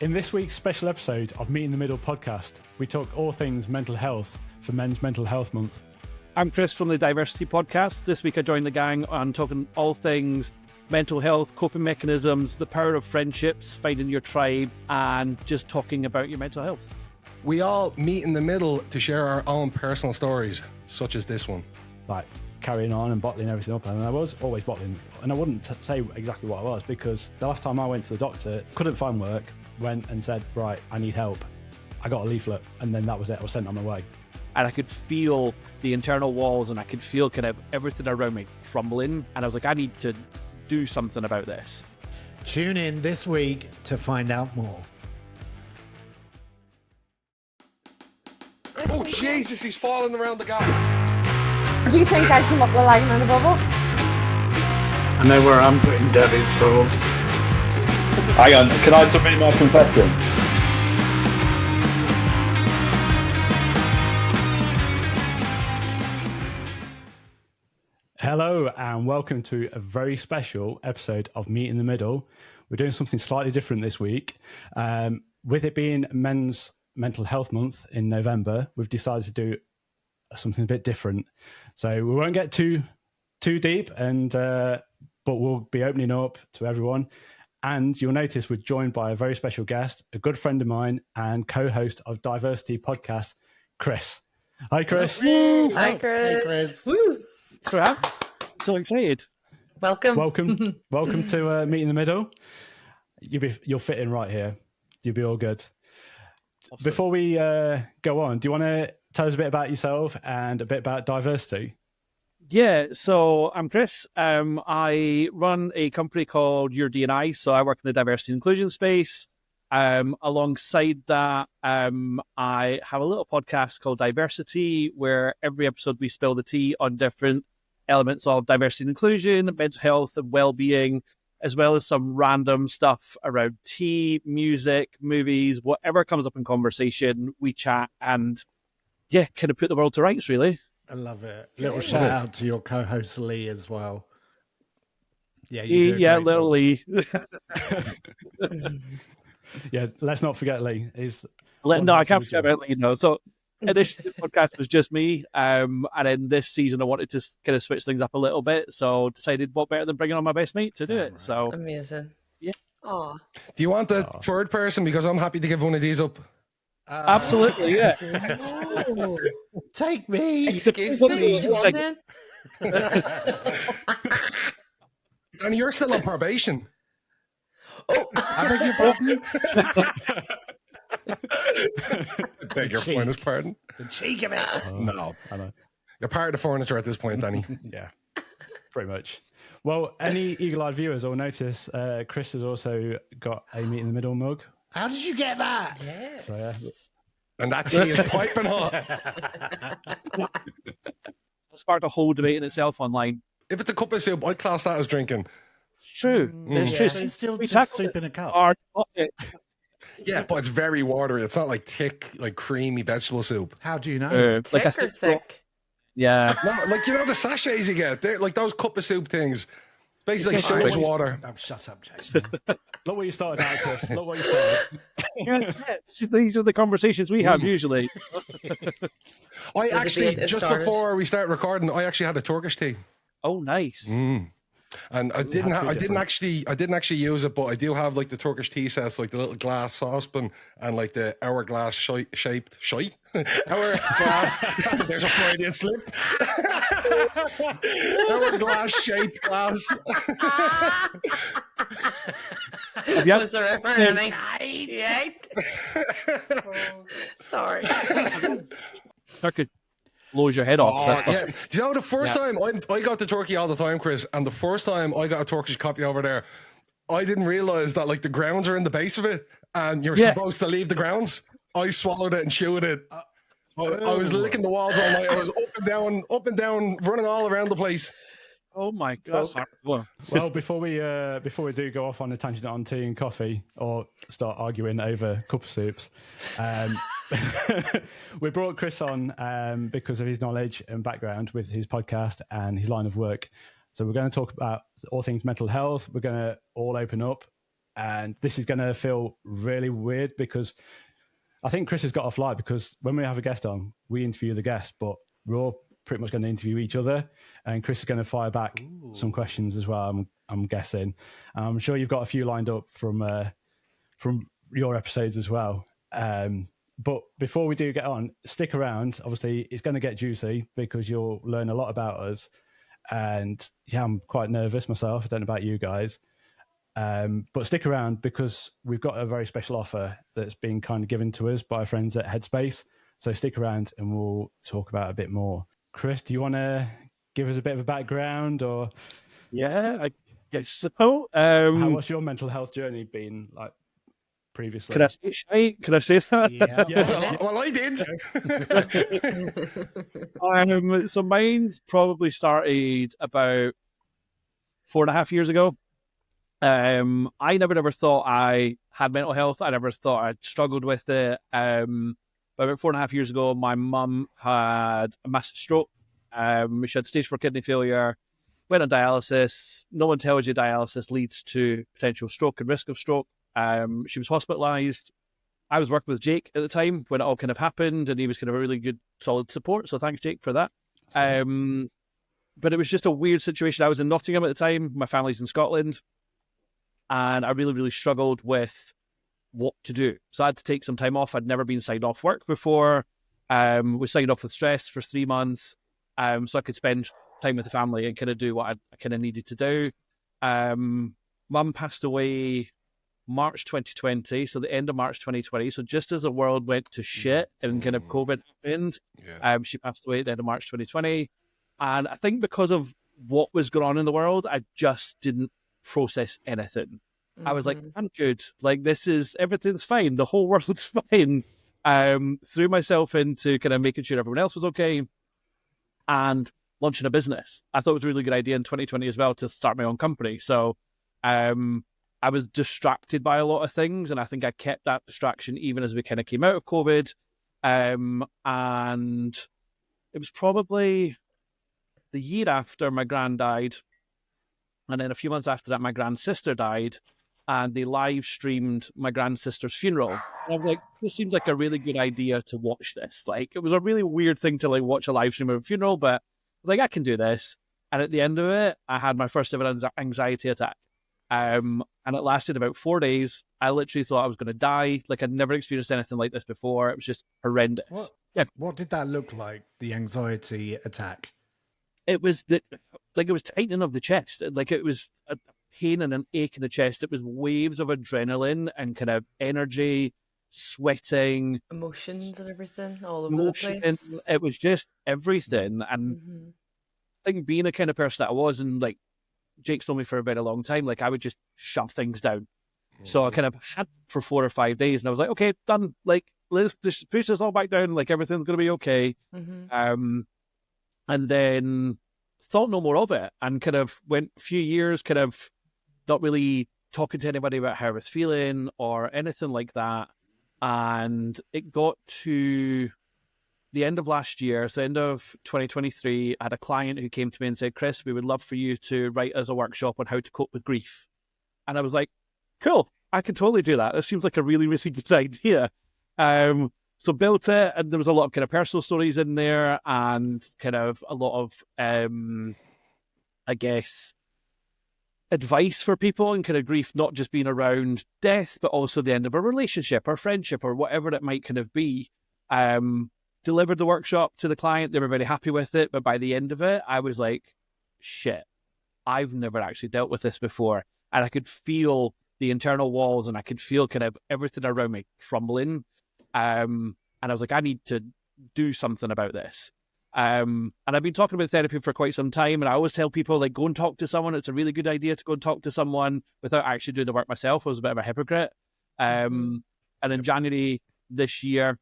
In this week's special episode of Meet in the Middle podcast, we talk all things mental health for Men's Mental Health Month. I'm Chris from the Diversity podcast. This week I joined the gang on talking all things mental health, coping mechanisms, the power of friendships, finding your tribe, and just talking about your mental health. We all meet in the middle to share our own personal stories, such as this one. Like carrying on and bottling everything up, and I was always bottling. And I wouldn't say exactly what I was, because the last time I went to the doctor, couldn't find work, went and said, right, I need help. I got a leaflet, and then that was it. I was sent on my way. And I could feel the internal walls, and I could feel kind of everything around me crumbling. And I was like, I need to do something about this. Tune in this week to find out more. Oh, Jesus, he's falling around the gap. Do you think I come up the line on a bubble? I know where I'm putting Debbie's sauce. Hang on, can I submit my confession? Hello and welcome to a very special episode of Meet in the Middle. We're doing something slightly different this week. With it being Men's Mental Health Month in November, we've decided to do something a bit different. So we won't get too deep, but we'll be opening up to everyone. And you'll notice we're joined by a very special guest, a good friend of mine and co-host of Diversity podcast, Chris. Hi, Chris. Hi, Chris. Hey, Chris. Woo. So excited. Welcome. Welcome to Meet in the Middle. You'll fit in right here. You'll be all good. Awesome. Before we go on, do you want to tell us a bit about yourself and a bit about Diversity? Yeah, so I'm Chris. I run a company called Your D&I, so I work in the diversity and inclusion space. Alongside that, I have a little podcast called Diversity, where every episode we spill the tea on different elements of diversity and inclusion, mental health and well-being, as well as some random stuff around tea, music, movies, whatever comes up in conversation, we chat and, yeah, kind of put the world to rights, really. I love it. Little shout out to your co-host Lee as well. Yeah, you do. Yeah, little Lee. Yeah, let's not forget Lee. No, I can't forget about Lee. No, so initially the podcast was just me, and then this season I wanted to kind of switch things up a little bit, so decided what better than bringing on my best mate to do it. Right. Oh, So amazing. Yeah. Aw. Do you want the third person? Because I'm happy to give one of these up. absolutely, yeah. Oh. Take me. Excuse me. Like- And you're still on probation. I beg your pardon. I beg your pointer's pardon. The cheek of it. No. I know. You're part of the furniture at this point, Danny. Yeah, pretty much. Well, any eagle-eyed viewers will notice Chris has also got a Meet in the Middle mug. How did you get that? Yes. So yeah, And that tea is piping hot. It's sparked a whole debate in itself online. If it's a cup of soup, I'd class that as drinking. It's true. It's Yeah, true. but it's still We just tackled soup in a cup. Our- Yeah, but it's very watery. It's not like thick, like creamy vegetable soup. How do you know? like I Thick or said, thick? yeah. No, like, you know the sachets you get? They're like those cup of soup things. Basically like I sewage always- water. Oh, shut up, Jason. look what you started out, Chris. Look what you started. Yes, these are the conversations we have usually. I The actually, debate is just started. before we start recording, I actually had a Turkish tea. Oh, nice. And I didn't actually use it, but I do have like the Turkish tea sets, like the little glass saucepan and like the hourglass shaped hourglass. There's a Freudian slip. Hourglass shaped glass. Yeah. Was there ever any? Oh, sorry. That could blows your head off. Oh, That's yeah. Do you know the first time I got to Turkey all the time, Chris, and the first time I got a Turkish coffee over there, I didn't realize that like the grounds are in the base of it, and you're supposed to leave the grounds. I swallowed it and chewed it. I was licking the walls all night. I was up and down, running all around the place. Oh my god! Well, before we do go off on a tangent on tea and coffee, or start arguing over cup of soups, we brought Chris on because of his knowledge and background with his podcast and his line of work. So we're going to talk about all things mental health. We're going to all open up, And this is going to feel really weird because I think Chris has got off light because when we have a guest on, we interview the guest, but we're all pretty much going to interview each other. And Chris is going to fire back some questions as well, I'm guessing. I'm sure you've got a few lined up from your episodes as well. But before we do get on, stick around. Obviously, it's going to get juicy because you'll learn a lot about us. And yeah, I'm quite nervous myself. I don't know about you guys. But stick around because we've got a very special offer that's been kind of given to us by our friends at Headspace. So stick around and we'll talk about it a bit more. Chris, do you want to give us a bit of a background or? Yeah, I guess so. What's your mental health journey been like previously? Can I say that? Yeah. Well, I did. So mine's probably started about 4.5 years ago. I never thought I had mental health. I never thought I'd struggled with it. But about 4.5 years ago, my mum had a massive stroke. She had stage 4 kidney failure, went on dialysis. No one tells you dialysis leads to potential stroke and risk of stroke. She was hospitalised. I was working with Jake at the time when it all kind of happened, and he was kind of a really good, solid support. So thanks, Jake, for that. But it was just a weird situation. I was in Nottingham at the time. My family's in Scotland. And I really, really struggled with what to do. So I had to take some time off. I'd never been signed off work before. Was signed off with stress for 3 months. So I could spend time with the family and kind of do what I kind of needed to do. Mum passed away March 2020, so the end of March 2020. So just as the world went to shit and kind of COVID happened, she passed away at the end of March 2020. And I think because of what was going on in the world, I just didn't process anything. I was like, I'm good. Like, everything's fine. The whole world's fine. Threw myself into kind of making sure everyone else was okay and launching a business. I thought it was a really good idea in 2020 as well to start my own company. So I was distracted by a lot of things, and I think I kept that distraction even as we kind of came out of COVID. And it was probably the year after my gran died, and then a few months after that, my grand sister died, and they live streamed my grand sister's funeral. And I was like, this seems like a really good idea to watch this. Like, it was a really weird thing to like watch a live stream of a funeral, but I was like, I can do this. And at the end of it, I had my first ever anxiety attack. And it lasted about 4 days. I literally thought I was going to die. Like, I'd never experienced anything like this before. It was just horrendous. What did that look like, the anxiety attack? It was it was tightening of the chest. Like, it was a pain and an ache in the chest. It was waves of adrenaline and kind of energy, sweating, emotions and everything all over the place. It was just everything. And I think being the kind of person that I was, and like Jake's known me for a very long time, like I would just shove things down. So I kind of had for 4 or 5 days, and I was like, okay, done. Like, let's just push this all back down. Like, everything's going to be okay. And then thought no more of it, and kind of went a few years kind of not really talking to anybody about how I was feeling or anything like that. And it got to the end of last year, so end of 2023, I had a client who came to me and said, Chris, we would love for you to write us a workshop on how to cope with grief. And I was like, cool, I can totally do that. This seems like a really, really good idea. So built it, and there was a lot of kind of personal stories in there, and kind of a lot of, I guess, advice for people and kind of grief, not just being around death, but also the end of a relationship or friendship or whatever it might kind of be. Delivered the workshop to the client. They were very happy with it. But by the end of it, I was like, shit, I've never actually dealt with this before. And I could feel the internal walls, and I could feel kind of everything around me crumbling. And I was like, I need to do something about this. And I've been talking about therapy for quite some time, and I always tell people, like, go and talk to someone. It's a really good idea to go and talk to someone without actually doing the work myself. I was a bit of a hypocrite. And in January this year,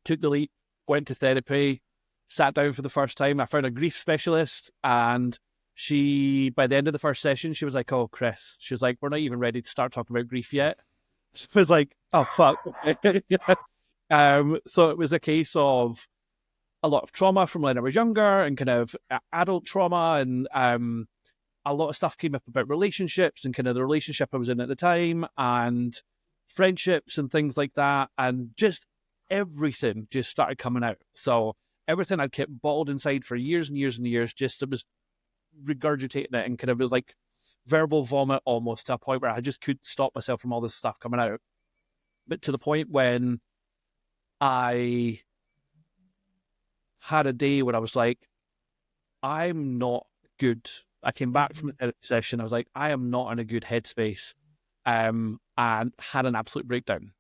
took the leap, went to therapy, sat down for the first time. I found a grief specialist, and she, by the end of the first session, she was like, oh, Chris, she was like, we're not even ready to start talking about grief yet. She was like, oh, fuck. So it was a case of a lot of trauma from when I was younger, and kind of adult trauma. And a lot of stuff came up about relationships and kind of the relationship I was in at the time and friendships and things like that. And just everything just started coming out. So everything I'd kept bottled inside for years and years and years, just it was regurgitating it and kind of was like verbal vomit almost, to a point where I just couldn't stop myself from all this stuff coming out. But to the point when I had a day where I was like, I'm not good. I came back from the therapy session. I was like, I am not in a good headspace, and had an absolute breakdown,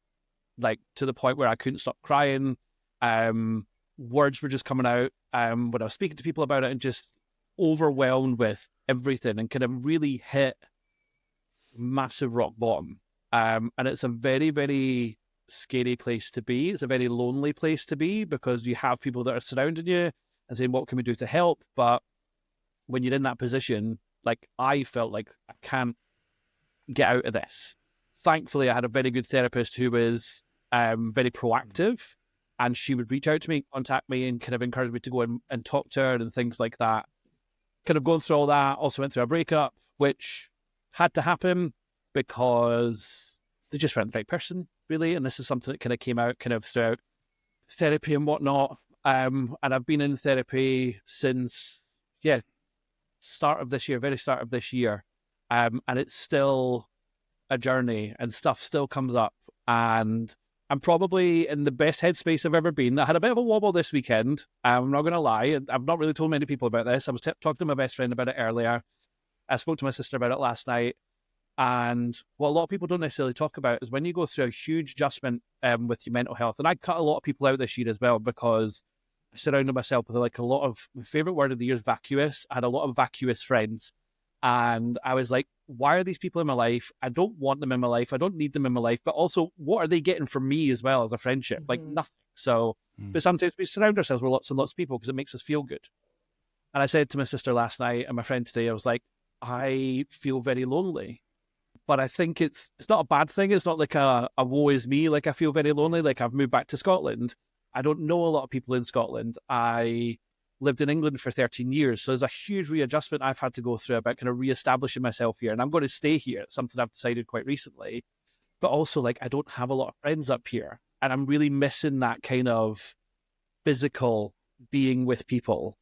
like to the point where I couldn't stop crying. Words were just coming out when I was speaking to people about it, and just overwhelmed with everything, and kind of really hit massive rock bottom. And it's a very, very scary place to be. It's a very lonely place to be, because you have people that are surrounding you and saying, what can we do to help? But when you're in that position, like I felt like I can't get out of this. Thankfully, I had a very good therapist who was very proactive, and she would reach out to me, contact me, and kind of encourage me to go and talk to her and things like that. Kind of going through all that, also went through a breakup, which had to happen because they just weren't the right person, really. And this is something that kind of came out kind of throughout therapy and whatnot. And I've been in therapy since, start of this year, very start of this year. And it's still a journey, and stuff still comes up. And I'm probably in the best headspace I've ever been. I had a bit of a wobble this weekend. I'm not going to lie. I've not really told many people about this. I was talking to my best friend about it earlier. I spoke to my sister about it last night. And what a lot of people don't necessarily talk about is when you go through a huge adjustment with your mental health. And I cut a lot of people out this year as well, because I surrounded myself with like a lot of, my favorite word of the year is vacuous. I had a lot of vacuous friends. And I was like, why are these people in my life? I don't want them in my life. I don't need them in my life. But also, what are they getting from me as well as a friendship? Like nothing. So, but sometimes we surround ourselves with lots and lots of people because it makes us feel good. And I said to my sister last night and my friend today, I was like, I feel very lonely. But I think it's not a bad thing. It's not like a woe is me. Like I feel very lonely. Like I've moved back to Scotland. I don't know a lot of people in Scotland. I lived in England for 13 years. So there's a huge readjustment I've had to go through about kind of reestablishing myself here. And I'm going to stay here. It's something I've decided quite recently. But also, like, I don't have a lot of friends up here. And I'm really missing that kind of physical being with people.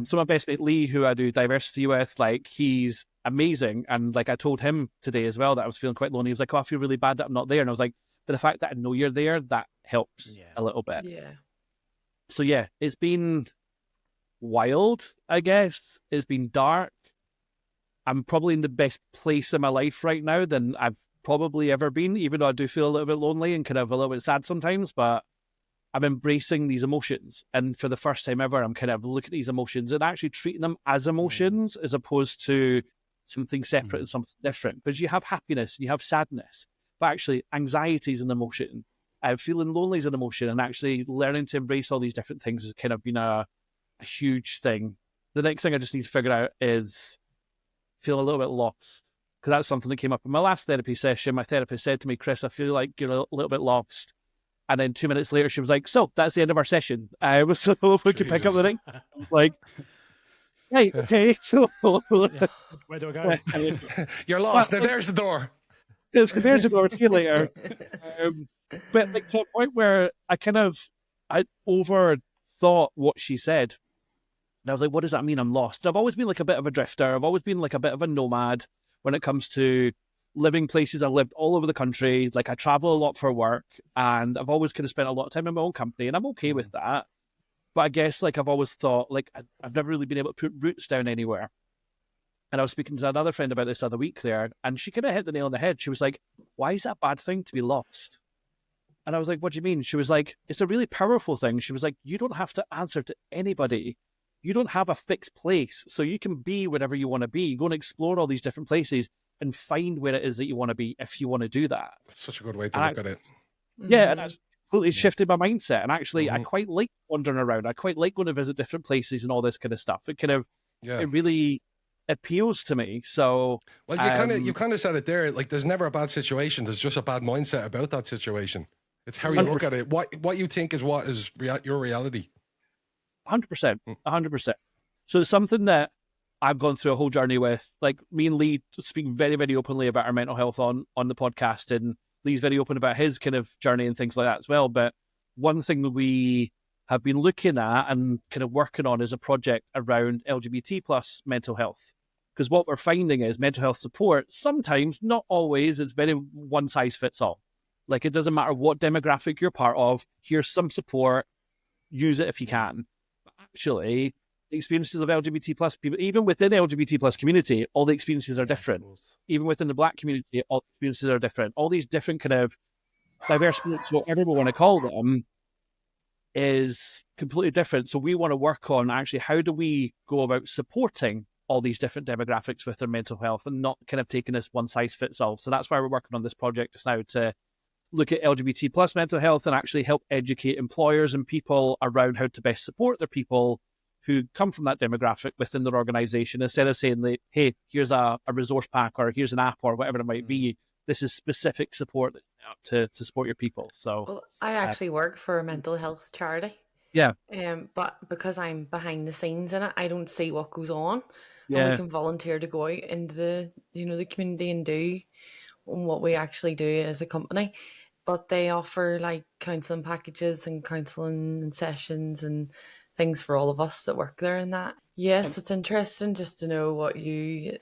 So my best mate, Lee, who I do Diversity with, like, he's amazing. And, like, I told him today as well that I was feeling quite lonely. He was like, oh, I feel really bad that I'm not there. And I was like, but the fact that I know you're there, that helps a little bit. Yeah. So, yeah, it's been wild, I guess. It's been dark. I'm probably in the best place in my life right now than I've probably ever been, even though I do feel a little bit lonely and kind of a little bit sad sometimes, but I'm embracing these emotions. And for the first time ever, I'm kind of looking at these emotions and actually treating them as emotions as opposed to something separate and something different. Because you have happiness and you have sadness, but actually anxiety is an emotion. Feeling lonely is an emotion, and actually learning to embrace all these different things has kind of been a huge thing. The next thing I just need to figure out is feel a little bit lost, because that's something that came up in my last therapy session. My therapist said to me, Chris, I feel like you're a little bit lost. And then 2 minutes later, she was like, so that's the end of our session. So if we can pick up the thing. Like, hey, okay. Where do I go? You're lost. Now there's the door. There's the door. See you later. But like to a point where I overthought what she said. And I was like, what does that mean? I'm lost. I've always been like a bit of a drifter. I've always been like a bit of a nomad when it comes to living places. I lived all over the country. Like I travel a lot for work, and I've always kind of spent a lot of time in my own company, and I'm okay with that. But I guess like I've always thought like I've never really been able to put roots down anywhere. And I was speaking to another friend about this other week there, and she kind of hit the nail on the head. She was like, why is that a bad thing to be lost? And I was like, what do you mean? She was like, it's a really powerful thing. She was like, you don't have to answer to anybody. You don't have a fixed place. So you can be wherever you want to be. Go and explore all these different places and find where it is that you want to be if you want to do that. That's such a good way to look at it. Yeah, and that's completely shifted my mindset. And actually, I quite like wandering around. I quite like going to visit different places and all this kind of stuff. It kind of, it really appeals to me. So, well, you kind of said it there. Like, there's never a bad situation. There's just a bad mindset about that situation. It's how you 100%. look at it. What you think is what is your reality. 100%. 100%. So it's something that I've gone through a whole journey with, like, me and Lee speak very, very openly about our mental health on the podcast, and Lee's very open about his kind of journey and things like that as well. But one thing that we have been looking at and kind of working on is a project around LGBT plus mental health. Because what we're finding is mental health support, sometimes, not always, it's very one size fits all. Like, it doesn't matter what demographic you're part of, here's some support, use it if you can. But actually, the experiences of LGBT plus people, even within LGBT plus community, all the experiences are different. Even within the Black community, all the experiences are different. All these different kind of diverse groups, whatever we want to call them, is completely different. So we want to work on actually how do we go about supporting all these different demographics with their mental health and not kind of taking this one size fits all. So that's why we're working on this project just now, to look at LGBT plus mental health and actually help educate employers and people around how to best support their people who come from that demographic within their organization, instead of saying, like, hey, here's a resource pack or here's an app or whatever it might be. This is specific support to support your people. So, well, I actually work for a mental health charity. Yeah. But because I'm behind the scenes in it, I don't see what goes on. Yeah. And we can volunteer to go out into the the community and do what we actually do as a company. But they offer like counselling packages and counselling and sessions and things for all of us that work there and that. Yes, it's interesting just to know what you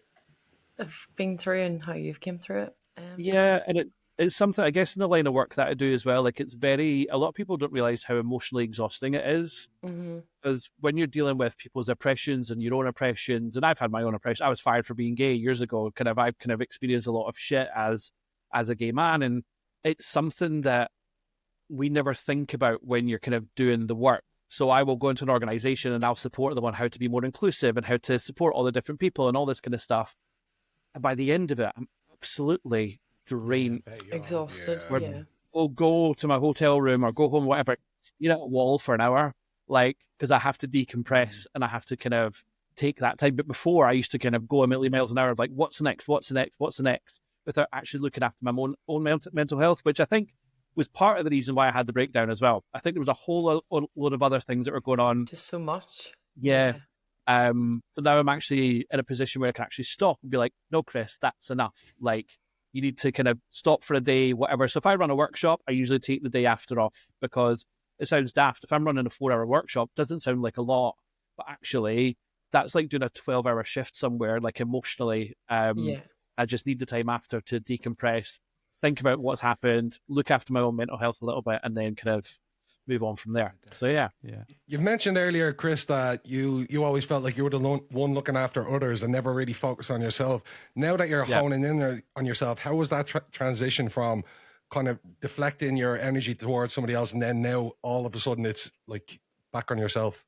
have been through and how you've came through it. Yeah, and it's something, I guess, in the line of work that I do as well. Like, it's a lot of people don't realize how emotionally exhausting it is. Because when you're dealing with people's oppressions and your own oppressions, and I've had my own oppression. I was fired for being gay years ago. I've kind of experienced a lot of shit as a gay man, and it's something that we never think about when you're kind of doing the work. So I will go into an organization and I'll support them on how to be more inclusive and how to support all the different people and all this kind of stuff. And by the end of it, I'm absolutely drained, exhausted. Yeah. I'll go to my hotel room or go home, whatever, at a wall for an hour, like, because I have to decompress and I have to kind of take that time. But before, I used to kind of go a million miles an hour of like, what's the next, without actually looking after my own mental health, which I think was part of the reason why I had the breakdown as well. I think there was a whole load of other things that were going on. Just so much. Yeah. So now I'm actually in a position where I can actually stop and be like, no, Chris, that's enough. Like, you need to kind of stop for a day, whatever. So if I run a workshop, I usually take the day after off, because it sounds daft. If I'm running a 4-hour workshop, it doesn't sound like a lot, but actually that's like doing a 12-hour shift somewhere, like emotionally. I just need the time after to decompress, think about what's happened, look after my own mental health a little bit, and then kind of move on from there. So yeah. You've mentioned earlier, Chris, that you always felt like you were the one looking after others and never really focused on yourself. Now that you're honing in on yourself, how was that transition from kind of deflecting your energy towards somebody else, and then now all of a sudden it's like back on yourself?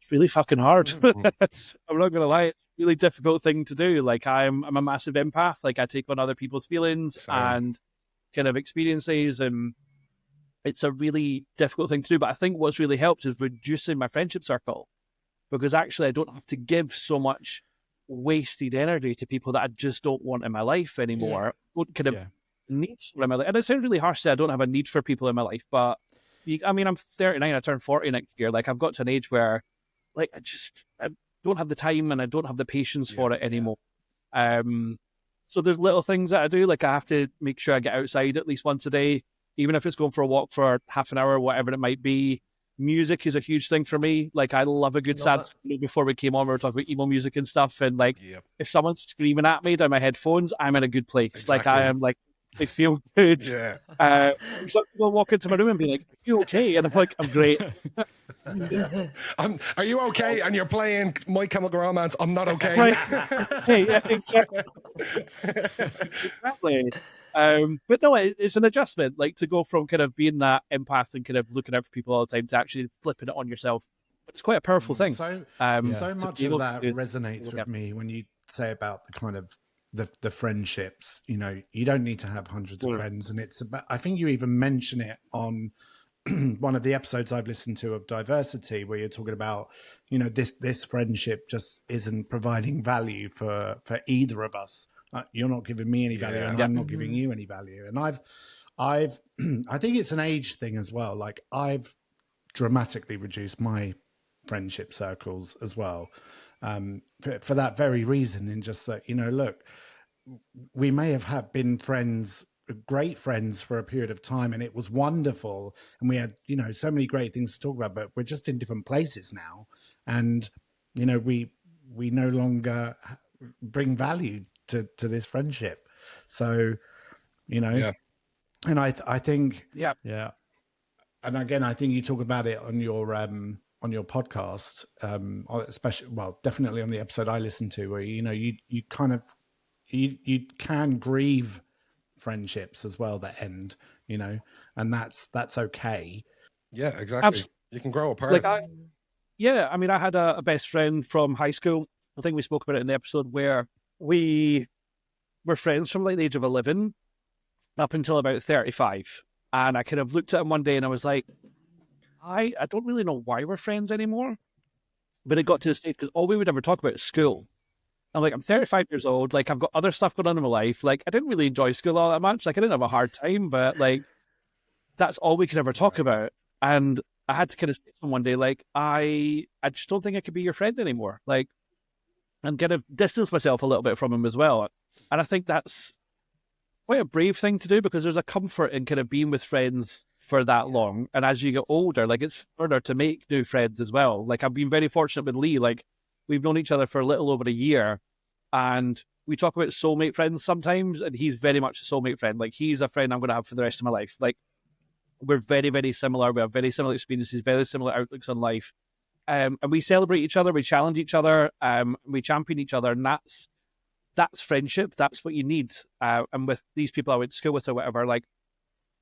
It's really fucking hard. I'm not gonna lie, it's a really difficult thing to do. Like, I'm a massive empath. Like, I take on other people's feelings and kind of experiences, and it's a really difficult thing to do. But I think what's really helped is reducing my friendship circle, because actually I don't have to give so much wasted energy to people that I just don't want in my life anymore. I don't kind of need for my life. And it sounds really harsh to say I don't have a need for people in my life, but I'm 39, I turn 40 next year. Like, I've got to an age where, like, I don't have the time and I don't have the patience for it anymore. So there's little things that I do. Like, I have to make sure I get outside at least once a day, even if it's going for a walk for half an hour, whatever it might be. Music is a huge thing for me. Like, I love a good sad song. Before we came on, we were talking about emo music and stuff. And like, if someone's screaming at me down my headphones, I'm in a good place. Exactly. Like, I am like, I feel good. Some people walk into my room and be like, "Are you okay?" And I'm like, "I'm great." Are you okay? And you're playing My Chemical Romance. I'm not okay. Right. Hey, yeah, exactly. Exactly. But no, it's an adjustment, like, to go from kind of being that empath and kind of looking out for people all the time to actually flipping it on yourself. But it's quite a powerful thing. So much of that resonates with me when you say about the kind of the friendships. You don't need to have hundreds of friends, and it's about, I think you even mention it on one of the episodes I've listened to of Diversity, where you're talking about, this friendship just isn't providing value for either of us. You're not giving me any value, and I'm not giving you any value. And I've I think it's an age thing as well. Like, I've dramatically reduced my friendship circles as well. for that very reason. And just that, look, we may have been friends, great friends for a period of time, and it was wonderful, and we had so many great things to talk about, but we're just in different places now, and we no longer bring value to this friendship. So Yeah. and I think Yeah. and again, I think you talk about it on your podcast, especially, well, definitely on the episode I listened to, where you kind of you can grieve friendships as well that end, and that's okay. Yeah, exactly. You can grow apart. I had a best friend from high school. I think we spoke about it in the episode, where we were friends from like the age of 11 up until about 35. And I kind of looked at him one day and I was like, I don't really know why we're friends anymore. But it got to the stage because all we would ever talk about is school. I'm like, I'm 35 years old. Like, I've got other stuff going on in my life. Like, I didn't really enjoy school all that much. Like, I didn't have a hard time, but like, that's all we could ever talk about. And I had to kind of say to him one day, like, I just don't think I could be your friend anymore. Like, and kind of distance myself a little bit from him as well. And I think that's quite a brave thing to do, because there's a comfort in kind of being with friends for that long. And as you get older, like, it's harder to make new friends as well. Like, I've been very fortunate with Lee. Like, we've known each other for a little over a year, and we talk about soulmate friends sometimes, and he's very much a soulmate friend. Like, he's a friend I'm going to have for the rest of my life. Like, we're very, very similar. We have very similar experiences, very similar outlooks on life. And we celebrate each other, we challenge each other, we champion each other, and that's friendship. That's what you need. And with these people I went to school with or whatever, like,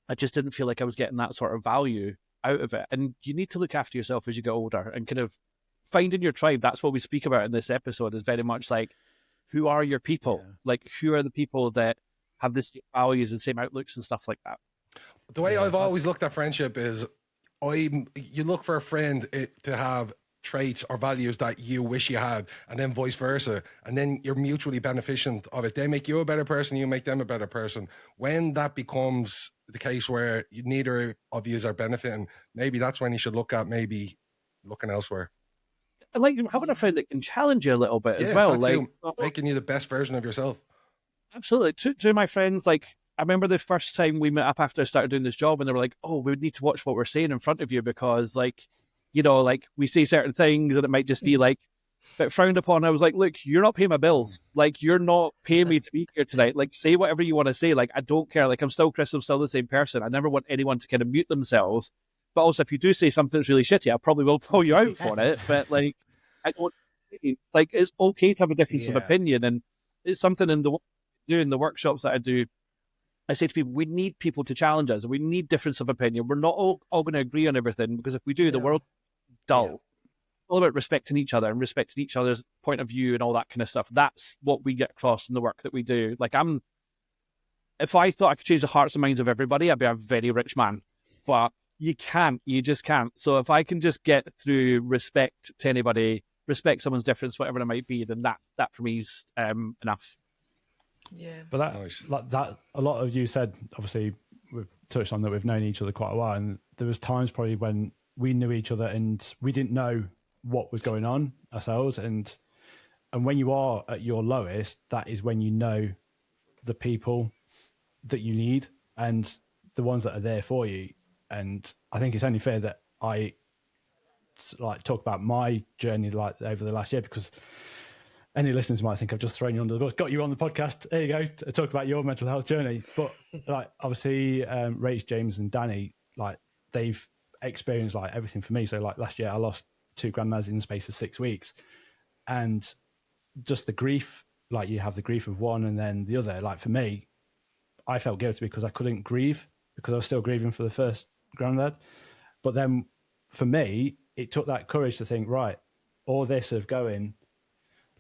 I just didn't feel like I was getting that sort of value out of it. And you need to look after yourself as you get older and kind of finding your tribe. That's what we speak about in this episode, is very much like, who are your people? Yeah. Like, who are the people that have the same values and same outlooks and stuff like that? The way I've always looked at friendship is, you look for a friend to have traits or values that you wish you had, and then vice versa, and then you're mutually beneficent of it. They make you a better person, you make them a better person. When that becomes the case where neither of you are benefiting, maybe that's when you should look at maybe looking elsewhere. And like, having a friend that can challenge you a little bit as well, like making you the best version of yourself. Absolutely. Two of my friends, like, I remember the first time we met up after I started doing this job, and they were like, "Oh, we would need to watch what we're saying in front of you, because like, like, we say certain things and it might just be like a bit frowned upon." I was like, "Look, you're not paying my bills. Like, you're not paying me to be here tonight. Like, say whatever you want to say. Like, I don't care. Like, I'm still Chris. I'm still the same person. I never want anyone to kind of mute themselves. But also, if you do say something that's really shitty, I probably will pull you out for it. But like, I don't, like, it's okay to have a difference of opinion, and it's something in the workshops that I do. I say to people, we need people to challenge us. We need difference of opinion. We're not all going to agree on everything, because if we do, the world dull. Yeah. All about respecting each other and respecting each other's point of view and all that kind of stuff. That's what we get across in the work that we do. Like, if I thought I could change the hearts and minds of everybody, I'd be a very rich man. But you can't. You just can't. So if I can just get through respect to anybody, respect someone's difference, whatever it might be, then that for me is enough. Yeah. But that a lot of you said, obviously we've touched on that we've known each other quite a while, and there was times probably when we knew each other and we didn't know what was going on ourselves, and when you are at your lowest, that is when you know the people that you need and the ones that are there for you. And I think it's only fair that I like talk about my journey like over the last year, because any listeners might think I've just thrown you under the bus, got you on the podcast, there you go, to talk about your mental health journey. But like, obviously, Rach, James and Danny, like, they've experienced like everything for me. So like last year I lost 2 granddads in the space of 6 weeks, and just the grief, like, you have the grief of one and then the other. Like, for me, I felt guilty because I couldn't grieve, because I was still grieving for the first granddad. But then for me, it took that courage to think, right, all this of going,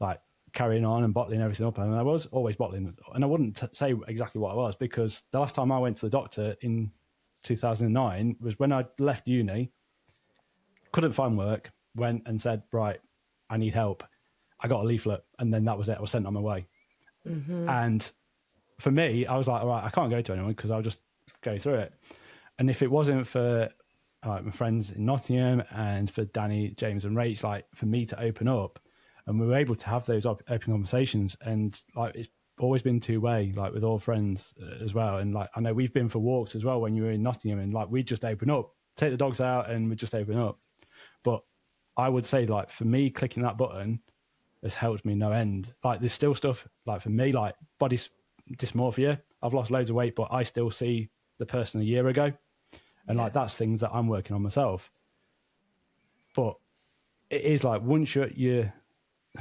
like, carrying on and bottling everything up. And I was always bottling, and I wouldn't say exactly what I was, because the last time I went to the doctor in 2009 was when I left uni, couldn't find work, went and said, right, I need help. I got a leaflet, and then that was it. I was sent on my way. Mm-hmm. And for me, I was like, all right, I can't go to anyone because I'll just go through it. And if it wasn't for my friends in Nottingham and for Danny, James and Rach, like, for me to open up and we were able to have those open conversations. And like it's always been two-way, like with all friends as well. And like I know we've been for walks as well when you were in Nottingham, and like we'd just open up, take the dogs out, and we'd just open up. But I would say, like, for me, clicking that button has helped me no end. Like, there's still stuff, like, for me, like, body dysmorphia. I've lost loads of weight, but I still see the person a year ago. And, like, that's things that I'm working on myself. But it is, like, once you're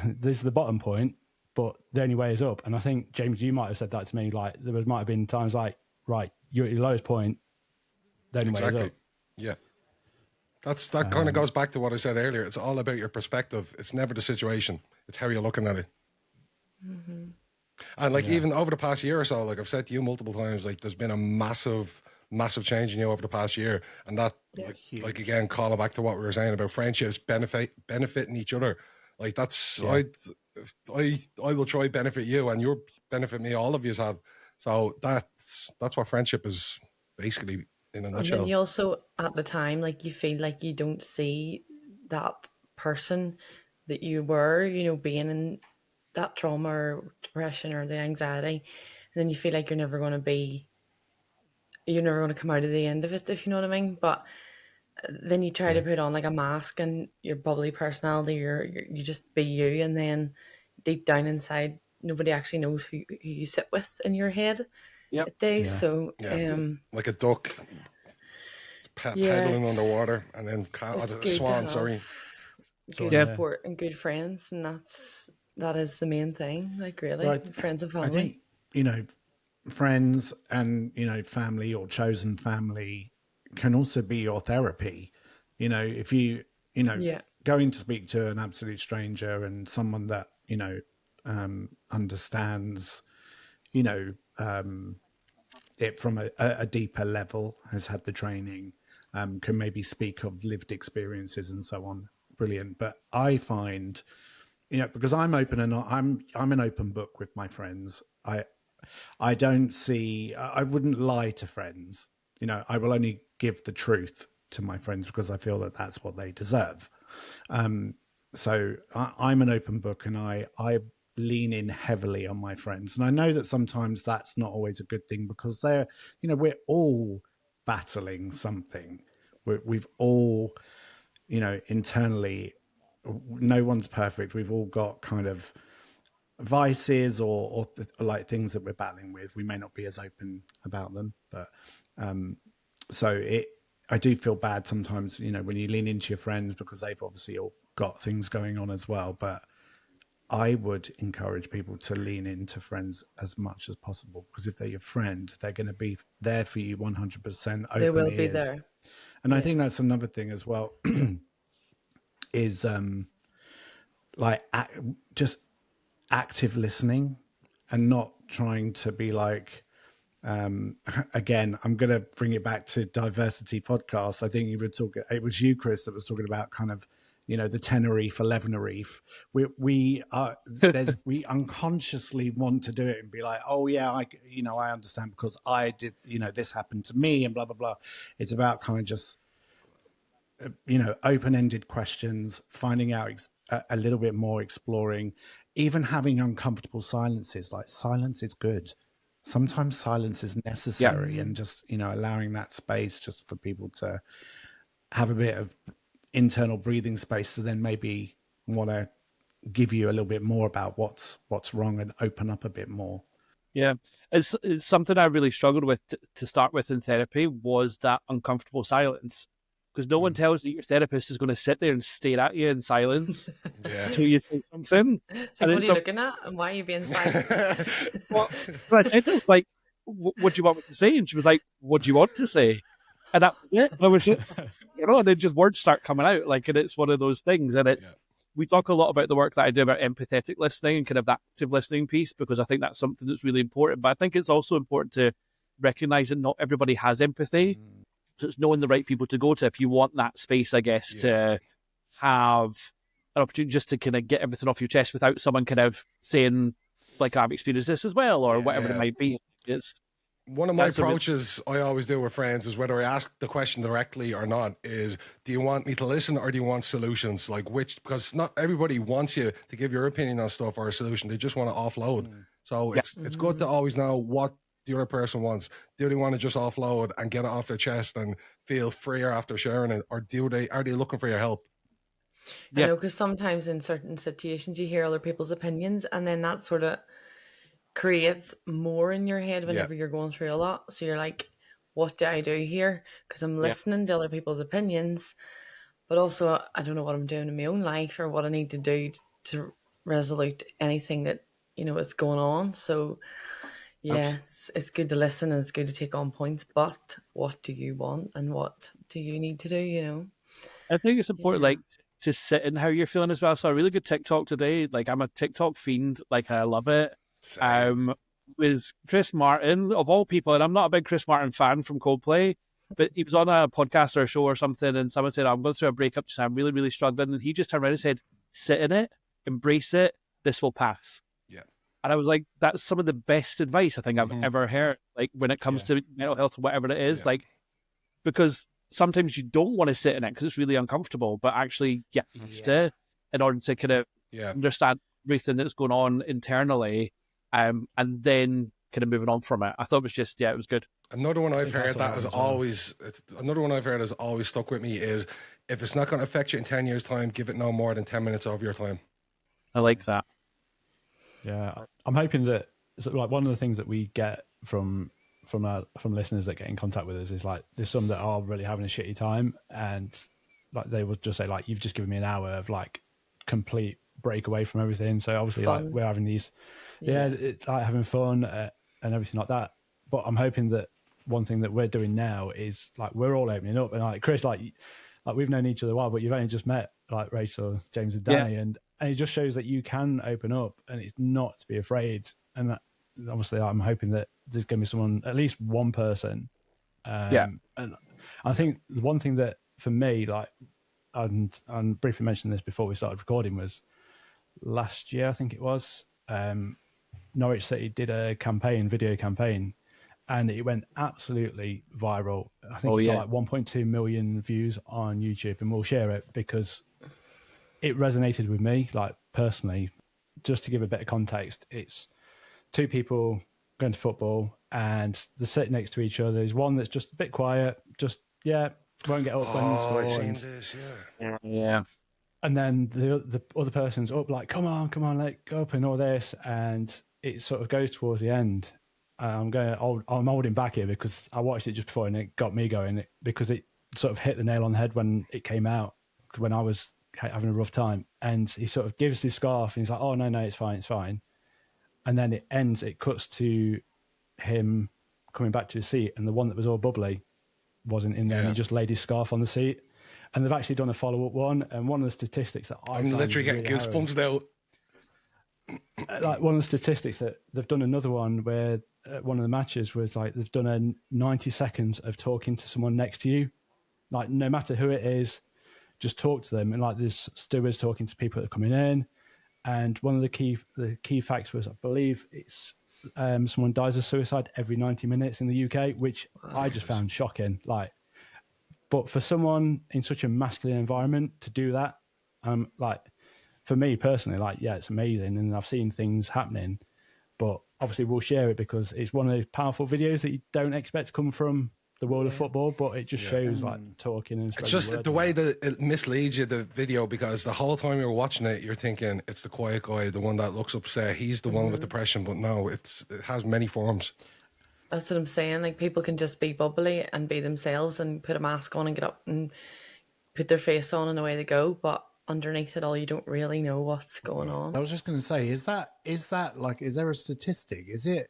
there's the bottom point, but the only way is up. And I think, James, you might have said that to me. Like, there might have been times like, right, you're at your lowest point, the only way is up. Yeah. That kind of goes back to what I said earlier. It's all about your perspective. It's never the situation. It's how you're looking at it. Mm-hmm. And like even over the past year or so, like I've said to you multiple times, like there's been a massive change in you over the past year. And that, like again, calling back to what we were saying about friendships, benefiting each other. Like that's, I will try benefit you and you'll benefit me. All of you have. So that's what friendship is basically. In a nutshell. And then you also, at the time, like you feel like you don't see that person that you were, you know, being in that trauma or depression or the anxiety, and then you feel like you're never going to come out of the end of it, if you know what I mean. But then you try to put on like a mask and your bubbly personality, you just be you, and then deep down inside, nobody actually knows who you sit with in your head. Yep. Days, so like a duck paddling underwater, and then a swan. Sorry, good support and good friends, and that is the main thing. Like really, friends and family. I think friends and family or chosen family can also be your therapy. If you going to speak to an absolute stranger and someone that understands. It from a deeper level, has had the training, can maybe speak of lived experiences and so on. Brilliant. But I find, because I'm open and I'm an open book with my friends. I don't see, I wouldn't lie to friends. I will only give the truth to my friends because I feel that that's what they deserve. So I'm an open book, and I lean in heavily on my friends. And I know that sometimes that's not always a good thing because we're all battling something. We've all, internally, no one's perfect. We've all got kind of vices or like things that we're battling with. We may not be as open about them, but I do feel bad sometimes, when you lean into your friends because they've obviously all got things going on as well. But I would encourage people to lean into friends as much as possible, because if they're your friend, they're going to be there for you 100%. They will be there. And I think that's another thing as well, is just active listening and not trying to be like, again, I'm going to bring it back to Diversity podcast. I think it was you, Chris, that was talking about kind of, the Tenerife, 11erife. We unconsciously want to do it and be like, oh yeah, I understand because I did, this happened to me and blah, blah, blah. It's about kind of just, open-ended questions, finding out a little bit more, exploring, even having uncomfortable silences. Like silence is good. Sometimes silence is necessary, and just, allowing that space just for people to have a bit of internal breathing space to then maybe want to give you a little bit more about what's wrong and open up a bit more. Yeah, it's something I really struggled with to start with in therapy, was that uncomfortable silence, because no one tells you your therapist is going to sit there and stare at you in silence until you say something. It's like, what are you looking at and why are you being silent? Well, I said to her, like, what do you want me to say? And she was like, what do you want to say? And that was it. I was, and then just words start coming out, like, and it's one of those things. And it's, we talk a lot about the work that I do about empathetic listening and kind of that active listening piece, because I think that's something that's really important. But I think it's also important to recognize that not everybody has empathy. So it's knowing the right people to go to if you want that space, I guess, to have an opportunity just to kind of get everything off your chest without someone kind of saying, like, I've experienced this as well, or whatever it might be. One of my approaches I always do with friends is whether I ask the question directly or not is, do you want me to listen or do you want solutions? Like because not everybody wants you to give your opinion on stuff or a solution. They just want to offload. So it's good to always know what the other person wants. Do they want to just offload and get it off their chest and feel freer after sharing it? Or are they looking for your help? I know, because sometimes in certain situations you hear other people's opinions and then that sort of creates more in your head whenever you're going through a lot. So you're like, what do I do here? Because I'm listening to other people's opinions, but also I don't know what I'm doing in my own life or what I need to do to resolute anything that, is going on. So it's good to listen and it's good to take on points, but what do you want and what do you need to do, I think it's important, to sit in how you're feeling as well. So a really good TikTok today, like I'm a TikTok fiend, like I love it. With Chris Martin, of all people, and I'm not a big Chris Martin fan from Coldplay, but he was on a podcast or a show or something, and someone said, I'm going through a breakup, just I'm really, really struggling. And he just turned around and said, sit in it, embrace it, this will pass. Yeah. And I was like, that's some of the best advice I think I've ever heard, like when it comes to mental health or whatever it is, like, because sometimes you don't want to sit in it because it's really uncomfortable, but actually you have to in order to kind of understand everything that's going on internally. And then kind of moving on from it. I thought it was just, it was good. Another one I've heard that has always stuck with me is, if it's not going to affect you in 10 years' time, give it no more than 10 minutes of your time. I like that. Yeah, I'm hoping that, like, one of the things that we get from listeners that get in contact with us is like, there's some that are really having a shitty time, and like they will just say like, you've just given me an hour of like complete break away from everything. So obviously like we're having these it's like having fun and everything like that, but I'm hoping that one thing that we're doing now is like we're all opening up, and like Chris, like we've known each other a while, but you've only just met like Rachel, James and Danny, and it just shows that you can open up and it's not to be afraid. And that obviously I'm hoping that there's going to be someone, at least one person, and I think the one thing that for me, like, and briefly mentioned this before we started recording, was last year, I think it was, Norwich City did a video campaign, and it went absolutely viral. I think it's got like 1.2 million views on YouTube, and we'll share it because it resonated with me, like personally. Just to give a bit of context, it's two people going to football and they're sitting next to each other. There's one that's just a bit quiet, just won't get up when you score. I've seen this, yeah. And then the other person's up like, come on, like, go up and all this, and it sort of goes towards the end. I'm holding back here because I watched it just before and it got me going, because it sort of hit the nail on the head when it came out, when I was having a rough time. And he sort of gives his scarf and he's like, oh no, it's fine. And then it cuts to him coming back to his seat, and the one that was all bubbly wasn't in there, and he just laid his scarf on the seat. And they've actually done a follow-up one, and one of the statistics that I'm literally getting goosebumps now. Like, one of the statistics that they've done another one where one of the matches was like, they've done a 90 seconds of talking to someone next to you, like no matter who it is, just talk to them. And like, there's stewards talking to people that are coming in, and one of the key facts was, I believe it's someone dies of suicide every 90 minutes in the UK, which I just found shocking. Like, but for someone in such a masculine environment to do that, like, for me personally, like, it's amazing. And I've seen things happening, but obviously we'll share it because it's one of those powerful videos that you don't expect to come from the world of football, but it just shows like talking and it's just the way that it misleads you, the video, because the whole time you're watching it, you're thinking it's the quiet guy, the one that looks upset, he's the one with depression, but no, it has many forms. That's what I'm saying. Like, people can just be bubbly and be themselves and put a mask on and get up and put their face on and away they go. But underneath it all, you don't really know what's going on. I was just going to say, is that like, is there a statistic? Is it,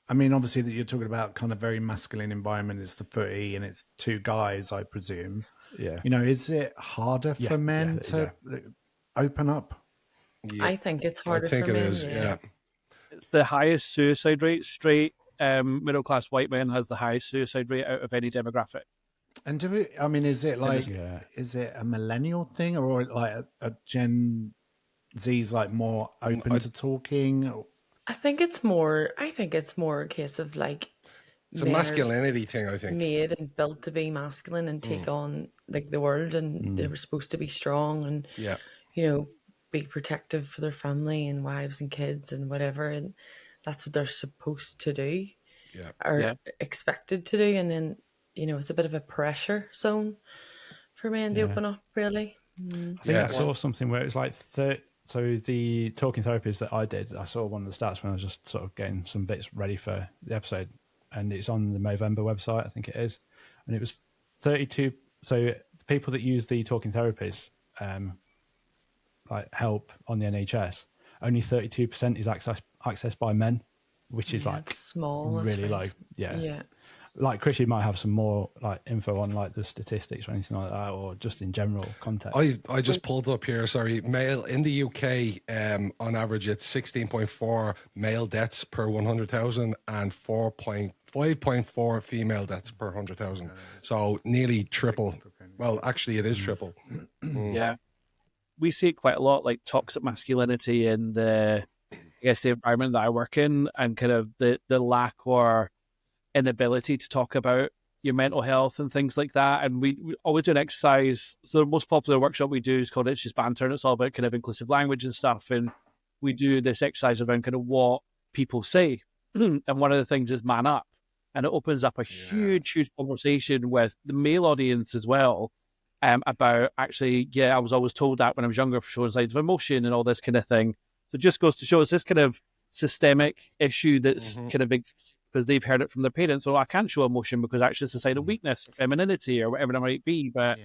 I mean, obviously that you're talking about kind of very masculine environment, it's the footy and it's two guys, I presume. Yeah. You know, is it harder for men to open up? Yeah. I think it's harder for men. I think it is, It's the highest suicide rate. Straight middle-class white men has the highest suicide rate out of any demographic. And is it like, is it a millennial thing, or like a Gen Z's like more open to talking? I think it's more a case of like It's a men are masculinity thing, I think. made and built to be masculine and take on like the world, and they were supposed to be strong and Yeah. be protective for their family and wives and kids and whatever, and that's what they're supposed to do Yeah. or expected to do. And then it's a bit of a pressure zone for men to open up, really. I think I saw something where it was like so the talking therapies that I did, I saw one of the stats when I was just sort of getting some bits ready for the episode, and it's on the Movember website, I think it is, and it was 32. So the people that use the talking therapies, like help on the NHS, only 32% is accessed by men, which is like small, really low. Yeah. Like Chris, you might have some more like info on like the statistics or anything like that, or just in general context. I just pulled up here. Sorry, male in the UK, on average, it's 16.4 male deaths per 100,000 and 5.4 female deaths per 100,000. So nearly triple. Well, actually, it is triple. Yeah, we see it quite a lot, like toxic masculinity in the environment that I work in, and kind of the lack or inability to talk about your mental health and things like that. And we always do an exercise. So the most popular workshop we do is called It's Just Banter, and it's all about kind of inclusive language and stuff. And we do this exercise around kind of what people say. And one of the things is man up. And it opens up a huge conversation with the male audience as well, about actually, I was always told that when I was younger for showing signs of emotion and all this kind of thing. So it just goes to show it's this kind of systemic issue that's kind of because they've heard it from their parents. So I can't show emotion because actually it's a sign of weakness or femininity or whatever it might be. But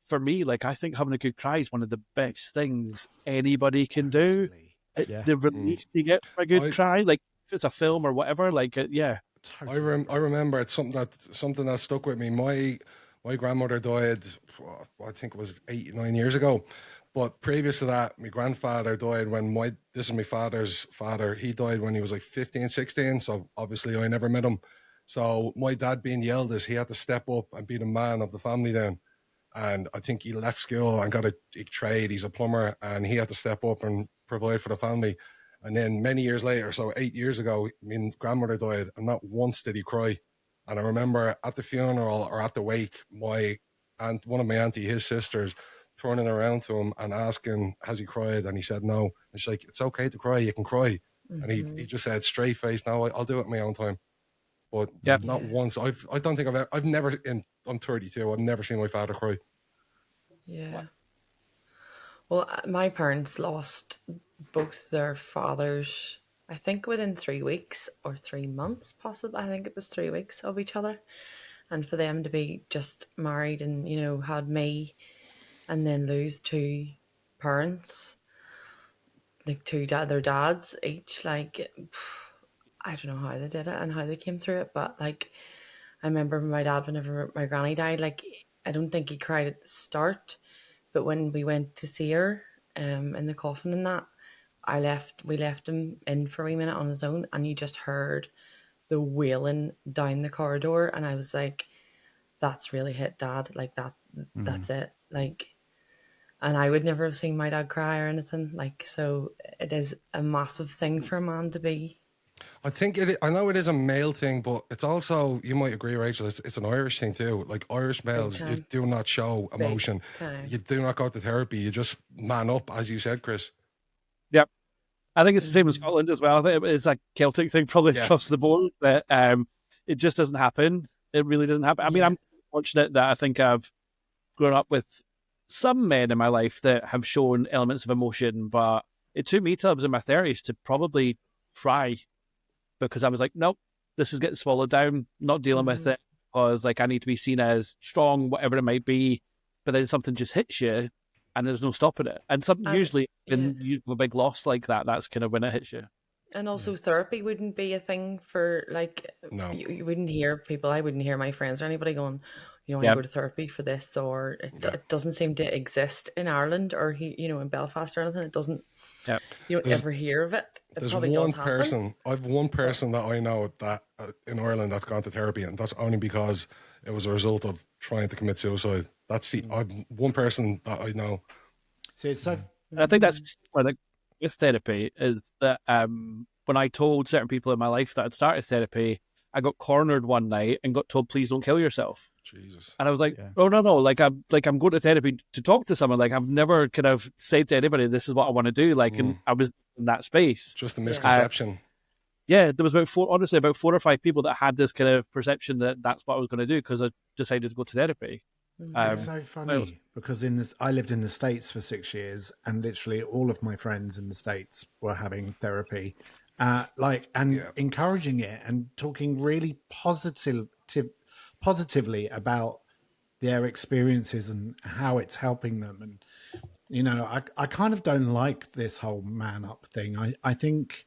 for me, like, I think having a good cry is one of the best things anybody can do. The release you get from a good cry, like if it's a film or whatever, like I remember it's something that stuck with me. My grandmother died, I think it was 8-9 years ago. But previous to that, my grandfather died when this is my father's father. He died when he was like 15, 16. So obviously I never met him. So my dad being the eldest, he had to step up and be the man of the family then. And I think he left school and got a trade. He's a plumber, and he had to step up and provide for the family. And then many years later, so 8 years ago, my grandmother died, and not once did he cry. And I remember at the funeral or at the wake, one of my auntie, his sisters, turning around to him and asking, has he cried? And he said no. And she's like, it's okay to cry, you can cry. And he just said straight face, no, I'll do it in my own time. But not once. I don't think I've never, I'm 32, I've never seen my father cry. Yeah. Well, my parents lost both their fathers, I think within 3 weeks or 3 months, possibly. I think it was 3 weeks of each other. And for them to be just married and, had me, and then lose two parents, like their dads each, like, I don't know how they did it and how they came through it. But like, I remember my dad, whenever my granny died, like, I don't think he cried at the start, but when we went to see her, in the coffin and that, we left him in for a minute on his own, and you just heard the wailing down the corridor, and I was like, that's really hit Dad, like that's it, like. And I would never have seen my dad cry or anything, like, so it is a massive thing for a man to be. I know it is a male thing, but it's also, you might agree, Rachel, it's an Irish thing too. Like, Irish males, you do not show emotion. You do not go to therapy. You just man up, as you said, Chris. Yep. I think it's the same in Scotland as well. I think it's a Celtic thing probably across the board, that it just doesn't happen. It really doesn't happen. I mean, I'm fortunate that I think I've grown up with some men in my life that have shown elements of emotion, but it took me till I was in my 30s to probably cry, because I was like, nope, this is getting swallowed down, not dealing with it, because like I need to be seen as strong, whatever it might be. But then something just hits you and there's no stopping it. And usually when you have a big loss like that, that's kind of when it hits you. And also therapy wouldn't be a thing for, like, no. You wouldn't hear people, I wouldn't hear my friends or anybody going, I go to therapy for this, or it doesn't seem to exist in Ireland or in Belfast or anything. It doesn't. Yeah. You don't ever hear of it. There's one person. I've one person that I know that in Ireland that's gone to therapy, and that's only because it was a result of trying to commit suicide. That's the one person that I know. So it's so. I think that's where with therapy is that when I told certain people in my life that I'd started therapy, I got cornered one night and got told, please don't kill yourself. Jesus. And I was like, oh, no, like I'm going to therapy to talk to someone. Like I've never kind of said to anybody, this is what I want to do. Like, and I was in that space. Just a misconception. There was about 4 or 5 people that had this kind of perception that that's what I was going to do because I decided to go to therapy. It's so funny because I lived in the States for 6 years, and literally all of my friends in the States were having therapy, encouraging it and talking really positively about their experiences and how it's helping them. And I kind of don't like this whole man up thing. I think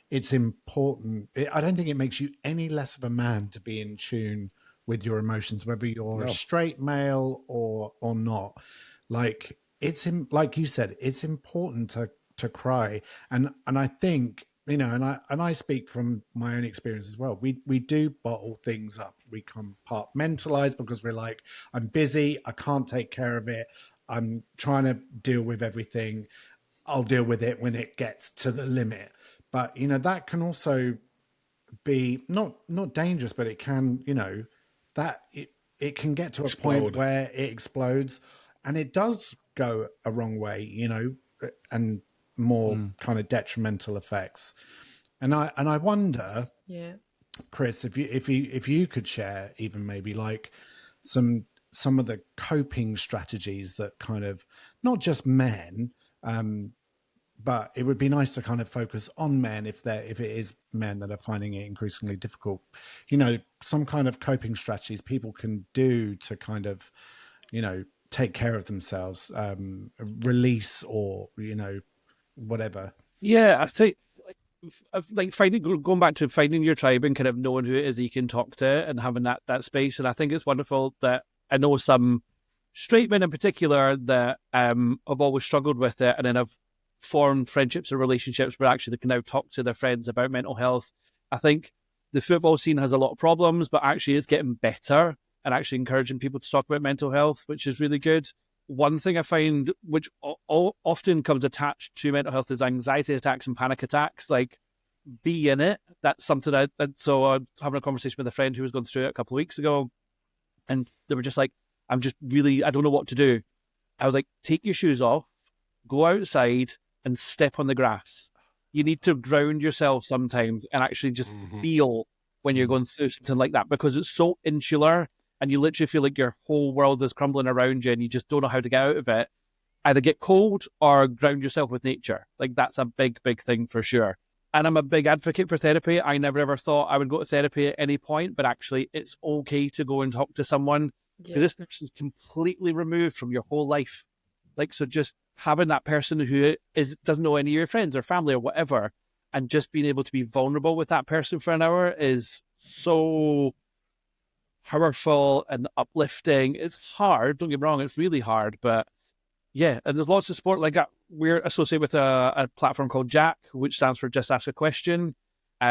it's important. I don't think it makes you any less of a man to be in tune with your emotions, whether you're a straight male or not. Like like you said, it's important to cry. And I think, and I speak from my own experience as well. We do bottle things up. We compartmentalize because we're like, I'm busy, I can't take care of it. I'm trying to deal with everything. I'll deal with it when it gets to the limit. But that can also be not dangerous, but it can, that it can get to a point where it explodes, and it does go a wrong way, and more kind of detrimental effects. And I wonder, Chris, if you could share even maybe like some of the coping strategies that kind of not just men, but it would be nice to kind of focus on men if it is men that are finding it increasingly difficult. Some kind of coping strategies people can do to kind of, take care of themselves, release or, whatever. Yeah, I think like going back to finding your tribe and kind of knowing who it is you can talk to and having that space. And I think it's wonderful that I know some straight men in particular that have always struggled with it, and then have formed friendships or relationships where actually they can now talk to their friends about mental health. I think the football scene has a lot of problems, but actually it's getting better and actually encouraging people to talk about mental health, which is really good. One thing I find, which often comes attached to mental health, is anxiety attacks and panic attacks. Like, be in it. That's something so I was having a conversation with a friend who was going through it a couple of weeks ago, and they were just like, I don't know what to do. I was like, take your shoes off, go outside and step on the grass. You need to ground yourself sometimes and actually just feel when you're going through something like that, because it's so insular and you literally feel like your whole world is crumbling around you and you just don't know how to get out of it. Either get cold or ground yourself with nature. Like, that's a big, big thing for sure. And I'm a big advocate for therapy. I never ever thought I would go to therapy at any point, but actually it's okay to go and talk to someone, because this person's completely removed from your whole life. Like, so just having that person who doesn't know any of your friends or family or whatever, and just being able to be vulnerable with that person for an hour is so powerful and uplifting. It's hard, don't get me wrong, it's really hard, but yeah, and there's lots of support. Like, we're associated with a platform called Jack, which stands for Just Ask a Question,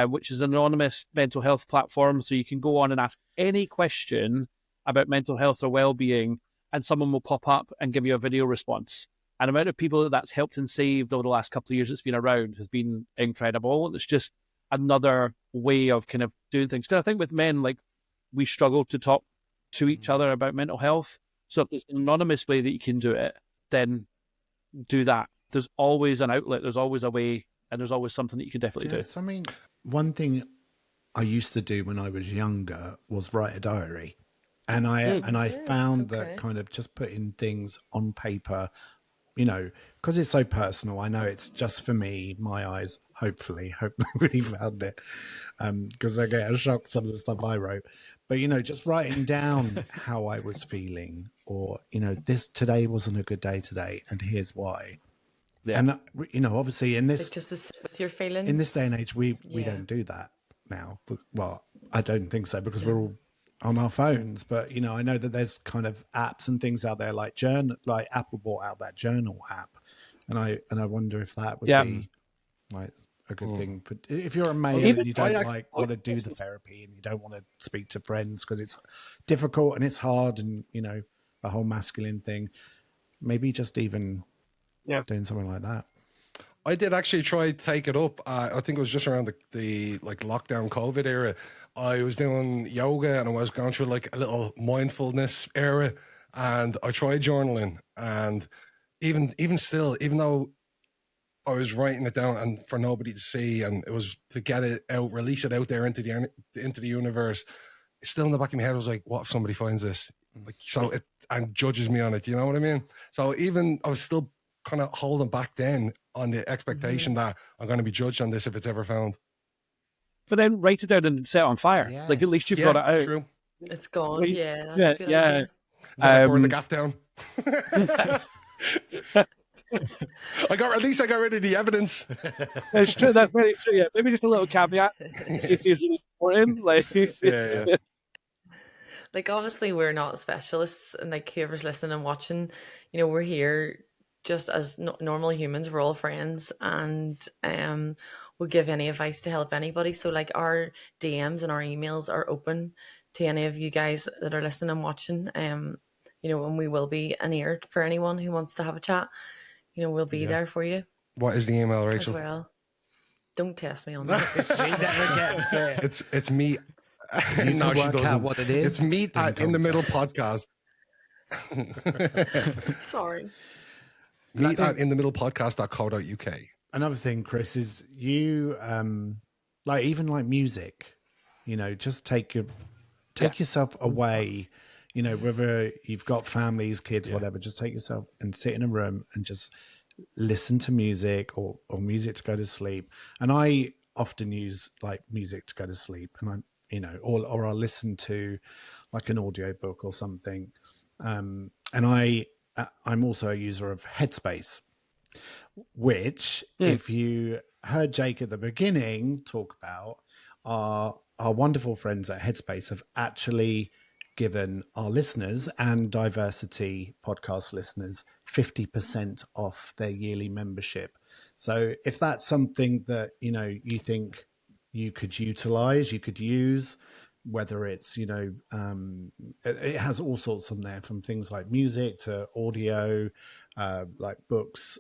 which is an anonymous mental health platform. So you can go on and ask any question about mental health or well-being, and someone will pop up and give you a video response. And the amount of people that's helped and saved over the last couple of years it's been around has been incredible. It's just another way of kind of doing things. Because I think with men, like, we struggle to talk to each other about mental health. So if there's an anonymous way that you can do it, then do that. There's always an outlet, there's always a way, and there's always something that you can definitely do. I mean, one thing I used to do when I was younger was write a diary. And I found that kind of just putting things on paper, because it's so personal. I know it's just for me, my eyes, hopefully really found it, because I get shocked some of the stuff I wrote. But, just writing down how I was feeling, or, this today wasn't a good day today, and here's why. Yeah. And, obviously in this... Just to sit with your feelings. In this day and age, we don't do that now. Well, I don't think so, because we're all on our phones. But, I know that there's kind of apps and things out there like Apple bought out that journal app. And I wonder if that would be like a good thing for, if you're a male and you don't want to do the therapy and you don't want to speak to friends because it's difficult and it's hard, and the whole masculine thing, maybe just even doing something like that. I did actually try to take it up. I think it was just around the like lockdown COVID era. I was doing yoga and I was going through like a little mindfulness era, and I tried journaling. And even still, even though I was writing it down and for nobody to see, and it was to get it out, release it out there into the universe, still in the back of my head I was like, what if somebody finds this? Like, so it and judges me on it, you know what I mean? So even I was still kind of holding back then on the expectation that I'm going to be judged on this if it's ever found. But then write it down and set it on fire. Yes. Like, at least you've got it out. True. It's gone. Like, Yeah, that's a good idea. Burn the gaff down. At least I got rid of the evidence. It's true. That's very true. Yeah, maybe just a little caveat. If it's really important, like, Yeah. Like, obviously we're not specialists, and like whoever's listening and watching, you know, we're here just as normal humans. We're all friends, and we'll give any advice to help anybody. So like our DMs and our emails are open to any of you guys that are listening and watching. You know, and we will be an ear for anyone who wants to have a chat. You know, we'll be there for you What is the email, as Rachel? well. Don't test me on that. She never gets it. It's me. You No, can she work doesn't. out what it is. It's meet at In the Middle podcast. Sorry. Meet at inthemiddlepodcast.co.uk. Another thing, Chris, is you like even like music, you know, just take yourself away, you know, whether you've got families, kids, whatever, just take yourself and sit in a room and just listen to music or music to go to sleep. And I often use like music to go to sleep, and I'm, you know, or I'll listen to like an audio book or something. And I'm also a user of Headspace, which if you heard Jake at the beginning talk about, our wonderful friends at Headspace have actually given our listeners and Diversity podcast listeners 50% off their yearly membership. So if that's something that, you know, you think you could utilize, you could use, whether it's, you know, it has all sorts on there, from things like music to audio, like books.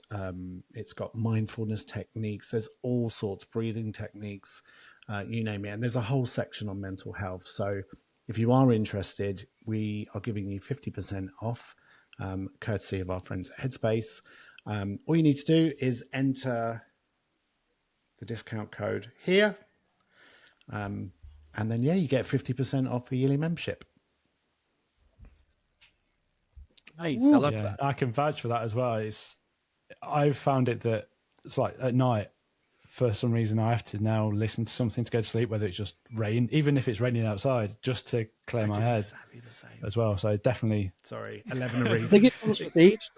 It's got mindfulness techniques. There's all sorts, breathing techniques, you name it. And there's a whole section on mental health. So if you are interested, we are giving you 50% off, courtesy of our friends at Headspace. All you need to do is enter the discount code here. And then, you get 50% off a yearly membership. Nice. I love that. I can vouch for that as well. I've found it that it's like at night, for some reason, I have to now listen to something to go to sleep, whether it's just rain, even if it's raining outside, just to clear my head as well. So definitely. Sorry, 11 a reef. I think it comes with age.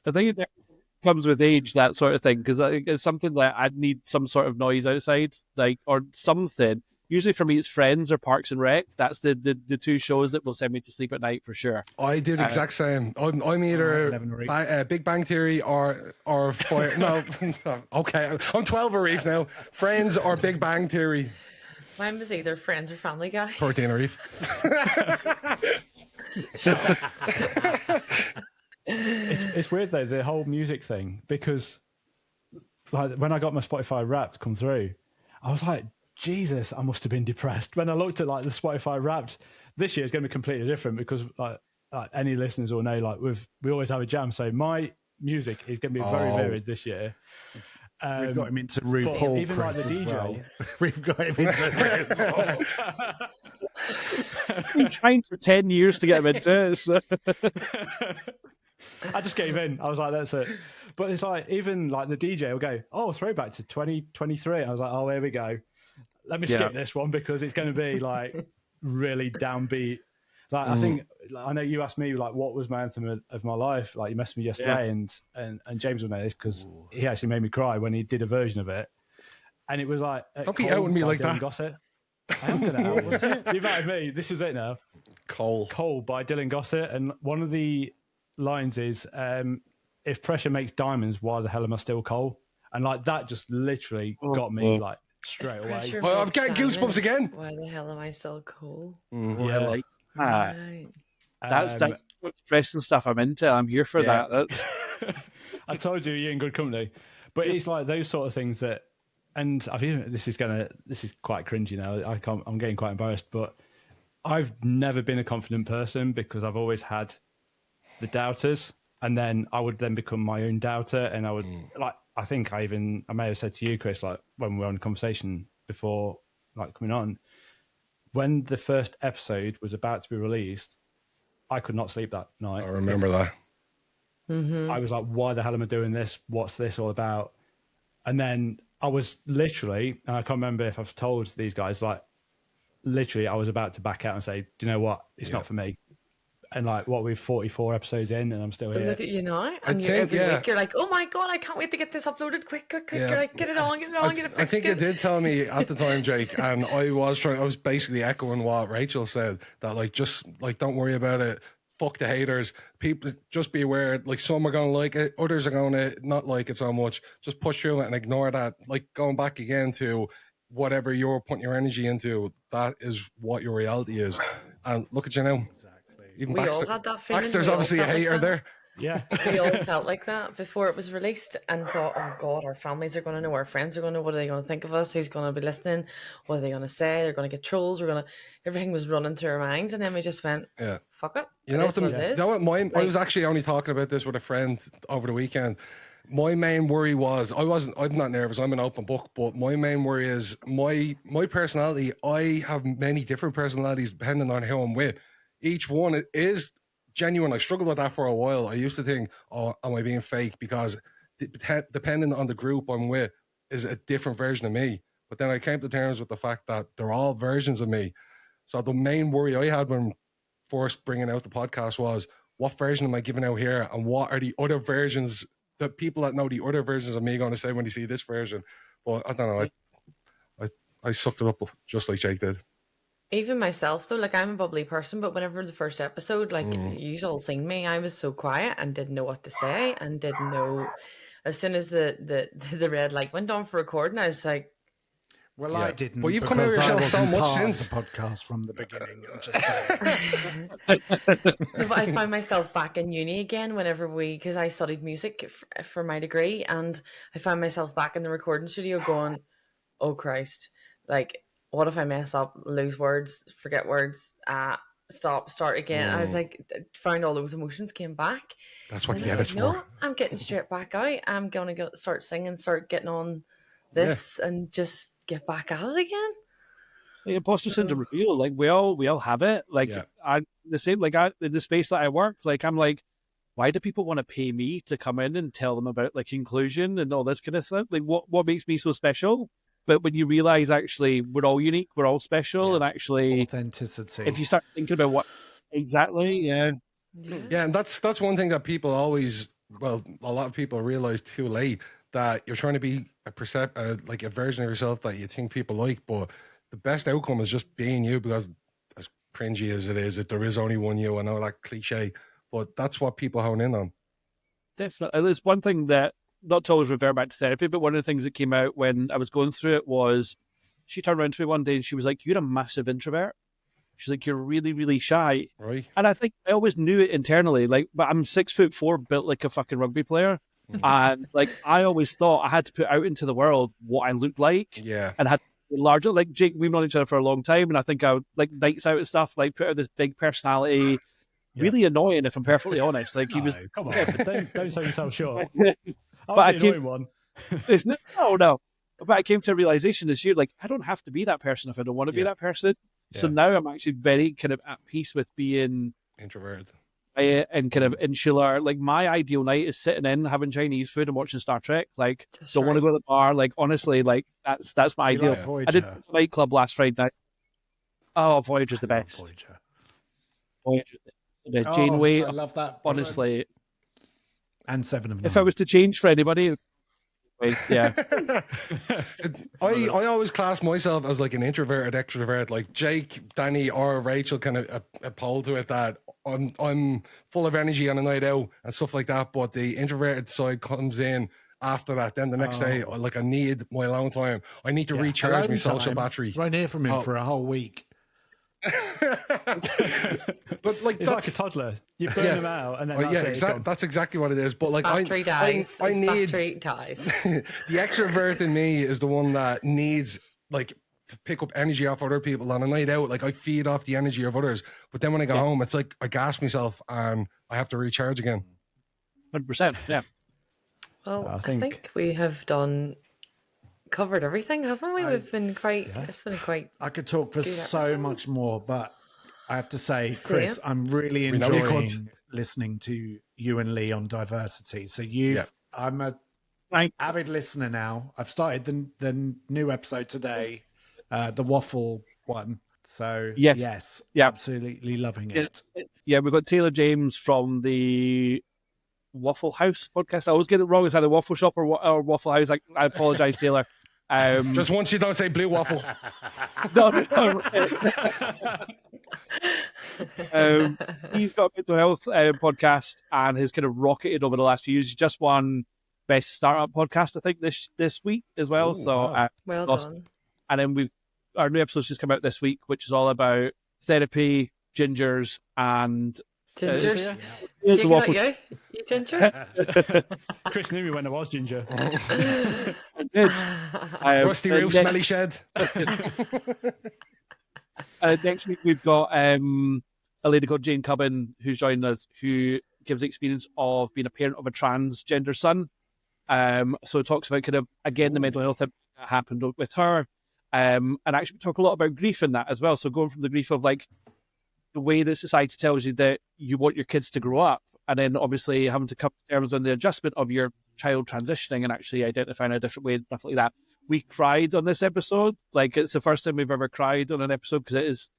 I think it comes with age, that sort of thing, because it's something that I'd need some sort of noise outside, like, or something. Usually for me, it's Friends or Parks and Rec. That's the two shows that will send me to sleep at night for sure. I do the exact same. I'm either Big Bang Theory or Fire. No, okay, I'm 12 a reef now. Friends or Big Bang Theory. Mine was either Friends or Family Guy. 13 a reef. It's weird though, the whole music thing, because like when I got my Spotify Wrapped come through, I was like, Jesus, I must have been depressed. When I looked at like the Spotify Wrapped, this year is going to be completely different, because like any listeners will know, like we always have a jam. So my music is going to be very varied this year. We've got him into RuPaul, even Chris, like the DJ. well. We've got him into RuPaul. I've been trying for 10 years to get him into it. So. I just gave in. I was like, that's it. But it's like, even like the DJ will go, oh, throwback to 2023. I was like, oh, here we go. Let me skip this one, because it's going to be like really downbeat. Like I think, I know you asked me like what was my anthem of my life. Like you messaged me yesterday, and James will know this because he actually made me cry when he did a version of it, and it was like, don't be outing me like that. Gossett. I am gonna out. Was it? You've outed me. This is it now. Cole by Dylan Gossett, and one of the lines is, "If pressure makes diamonds, why the hell am I still coal?" And like that just literally got me like straight away. I'm getting goosebumps again. Why the hell am I still cool? Yeah, Right. That's depressing stuff I'm into. I'm here for that. That's... I told you you're in good company. But it's like those sort of things that, and this is quite cringy now. I'm getting quite embarrassed, but I've never been a confident person because I've always had the doubters, and then I would then become my own doubter, and I would I think I may have said to you, Chris, like when we were on a conversation before, like coming on, when the first episode was about to be released, I could not sleep that night. I remember that. Mm-hmm. I was like, why the hell am I doing this? What's this all about? And then I was literally, and I can't remember if I've told these guys, like literally I was about to back out and say, do you know what? It's not for me. And like, what, we're 44 episodes in and I'm still here. Look at you now. And every week you're like, oh my God, I can't wait to get this uploaded. Quick. You're like, get it on, get it fixed. I think you did tell me at the time, Jake, and I was basically echoing what Rachel said, that like, just like, don't worry about it. Fuck the haters. People, just be aware, like some are going to like it, others are going to not like it so much. Just push through it and ignore that. Like going back again to whatever you're putting your energy into, that is what your reality is. And look at you now. Even we all had that feeling. Baxter's obviously a hater there. Yeah. We all felt like that before it was released and thought, oh God, our families are going to know, our friends are going to know, what are they going to think of us? Who's going to be listening? What are they going to say? They're going to get trolls. Everything was running through our minds. And then we just went, fuck it. You know what? I was actually only talking about this with a friend over the weekend. My main worry was, I'm not nervous. I'm an open book, but my main worry is my personality. I have many different personalities depending on who I'm with. Each one is genuine. I struggled with that for a while. I used to think, oh, am I being fake? Because depending on the group I'm with is a different version of me. But then I came to terms with the fact that they're all versions of me. So the main worry I had when first bringing out the podcast was, what version am I giving out here? And what are the other versions, the people that know the other versions of me going to say when they see this version? But I don't know. I sucked it up just like Jake did. Even myself, though, like I'm a bubbly person, but whenever the first episode, like you all seen me, I was so quiet and didn't know what to say and didn't know. As soon as the red light went on for recording, I was like, well, I didn't. Well, you've come out yourself so much since the podcast from the beginning. I'm just saying. But I found myself back in uni again because I studied music for my degree, and I found myself back in the recording studio going, oh Christ, like, what if I mess up, lose words, forget words, start again? I was like, found all those emotions came back. That's what the edit's for. No, I'm getting straight back out. I'm going to go start singing, start getting on this and just get back at it again. Like imposter syndrome real. Like we all have it. Like in the space that I work, like I'm like, why do people want to pay me to come in and tell them about like inclusion and all this kind of stuff? Like what makes me so special? But when you realize actually we're all unique, we're all special, and actually authenticity. If you start thinking about what exactly, and that's one thing that people always, a lot of people realize too late, that you're trying to be like a version of yourself that you think people like, but the best outcome is just being you, because as cringy as it is, if there is only one you, I know that cliche, but that's what people hone in on. Definitely. There's one thing that, not to always refer back to therapy, but one of the things that came out when I was going through it was, she turned around to me one day and she was like, you're a massive introvert. She's like, you're really, really shy. Right. And I think I always knew it internally, like, but I'm 6'4", built like a fucking rugby player. And like, I always thought I had to put out into the world what I looked like. Yeah. And had larger, like Jake, we've known each other for a long time. And I think I would, like, nights out and stuff, like put out this big personality, really annoying, if I'm perfectly honest. Like, he was, come on, don't sell yourself short. But I came, one. No. But I came to a realization this year, like, I don't have to be that person if I don't want to be that person. So now I'm actually very kind of at peace with being introverted and kind of insular. Like, my ideal night is sitting in, having Chinese food and watching Star Trek. Like, don't want to go to the bar. Like, honestly, like, that's my ideal. Like I did a nightclub last Friday night. Oh, Voyager's the best. Voyager. Janeway. I love that. Honestly. And 7 of 9. If I was to change for anybody, I always class myself as like an introverted extrovert, like Jake, Danny, or Rachel kind of a pole to it, that I'm full of energy on a night out and stuff like that, but the introverted side comes in after that. Then the next day, like, I need my alone time. I need to recharge my social battery. Right here from him for a whole week. But like it's like a toddler. You burn them out, and then that's exactly what it is. But like battery dies. I need battery dies. the extrovert in me is the one that needs like to pick up energy off other people on a night out. Like I feed off the energy of others, but then when I go home, it's like I gas myself and I have to recharge again. 100%. Yeah. Well, I think we have covered everything, haven't we? We've been quite. Yeah. It's been quite. I could talk for so much more, but I have to say, Chris, I'm really enjoying listening to you and Lee on diversity. So I'm a avid listener now. I've started the new episode today, the waffle one. So yes, absolutely loving it. Yeah, we've got Taylor James from the Waffle House podcast. I always get it wrong. Is that a Waffle Shop or Waffle House? I apologize, Taylor. Just once you don't say blue waffle. No. He's got a mental health podcast and has kind of rocketed over the last few years. He's just won Best Startup Podcast, I think, this week as well. Ooh, so wow. Well done. And then our new episode's just come out this week, which is all about therapy, gingers, and gingers. The waffle. You ginger? Chris knew me when I was ginger. Rusty roof, smelly shed. Next week we've got a lady called Jane Cubbin who's joined us, who gives the experience of being a parent of a transgender son. So it talks about kind of, again, the mental health that happened with her. And actually we talk a lot about grief in that as well. So going from the grief of like the way that society tells you that you want your kids to grow up, and then obviously having to come to terms on the adjustment of your child transitioning and actually identifying a different way and stuff like that. We cried on this episode. Like, it's the first time we've ever cried on an episode because it is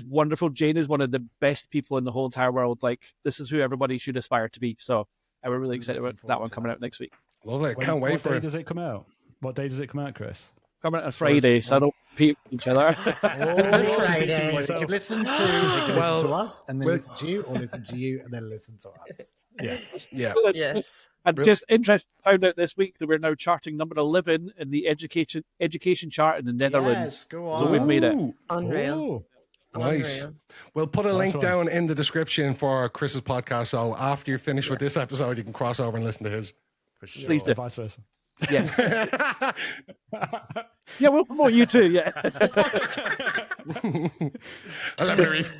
wonderful. Jane is one of the best people in the whole entire world. Like, this is who everybody should aspire to be. So we're really excited about that one coming out next week. Love it. Can't wait for it. What day does it come out? What day does it come out, Chris? Coming out on Friday, so I don't repeat each other. Friday. They could listen to us and then listen to you, or listen to you and then listen to us. Yeah. Yes. And just interesting, found out this week that we're now charting number 11 in the education chart in the Netherlands. Yes, go on. So we've made it. Unreal. Nice. Unreal. We'll put a link down in the description for Chris's podcast. So after you're finished with this episode, you can cross over and listen to his. For sure. Please do. Vice versa. Yeah. Yeah, we'll promote you too. Yeah. 11 Reef.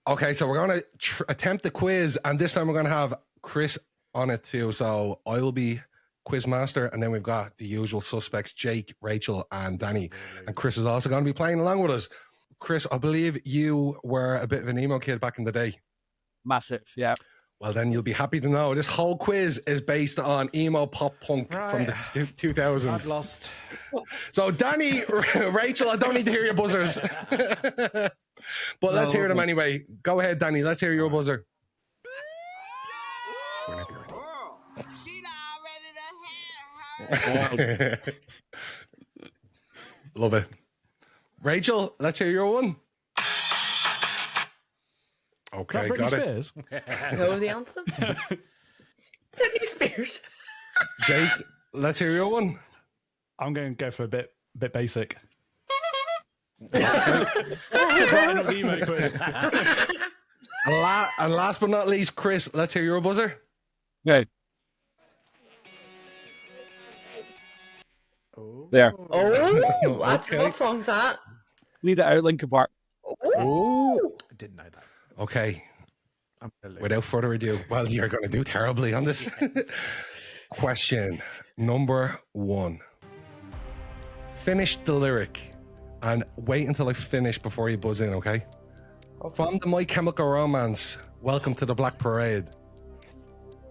Okay, so we're going to attempt the quiz, and this time we're going to have Chris on it too. So I will be quiz master, and then we've got the usual suspects, Jake, Rachel, and Danny. And Chris is also going to be playing along with us. Chris, I believe you were a bit of an emo kid back in the day. Massive, yeah. Well, then you'll be happy to know this whole quiz is based on emo pop punk from the 2000s. I've lost. So, Danny, Rachel, I don't need to hear your buzzers. But let's hear them anyway. Go ahead, Danny. Let's hear your buzzer. Whenever you're ready. Love it. Rachel, let's hear your one. Okay, got it. Know the anthem? Britney Spears. Jake, let's hear your one. I'm going to go for a bit basic. And last but not least, Chris, let's hear your buzzer. Okay. There. Oh, what song's that? Lead it out, Linkin Park. Oh, I didn't know that. okay. Without further ado, well, you're going to do terribly on this. Question number 1. Finish the lyric and wait until I finish before you buzz in, okay? From the My Chemical Romance, Welcome to the Black Parade.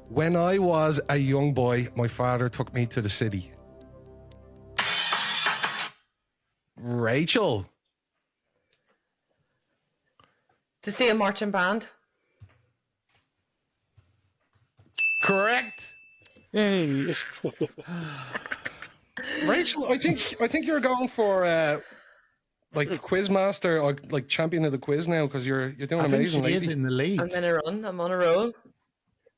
When I was a young boy, my father took me to the city. Rachel. To see a marching band. Correct. Yay. Rachel, I think you're going for like quizmaster or like champion of the quiz now because you're doing amazing. She is in the lead. I'm in a run. I'm on a roll.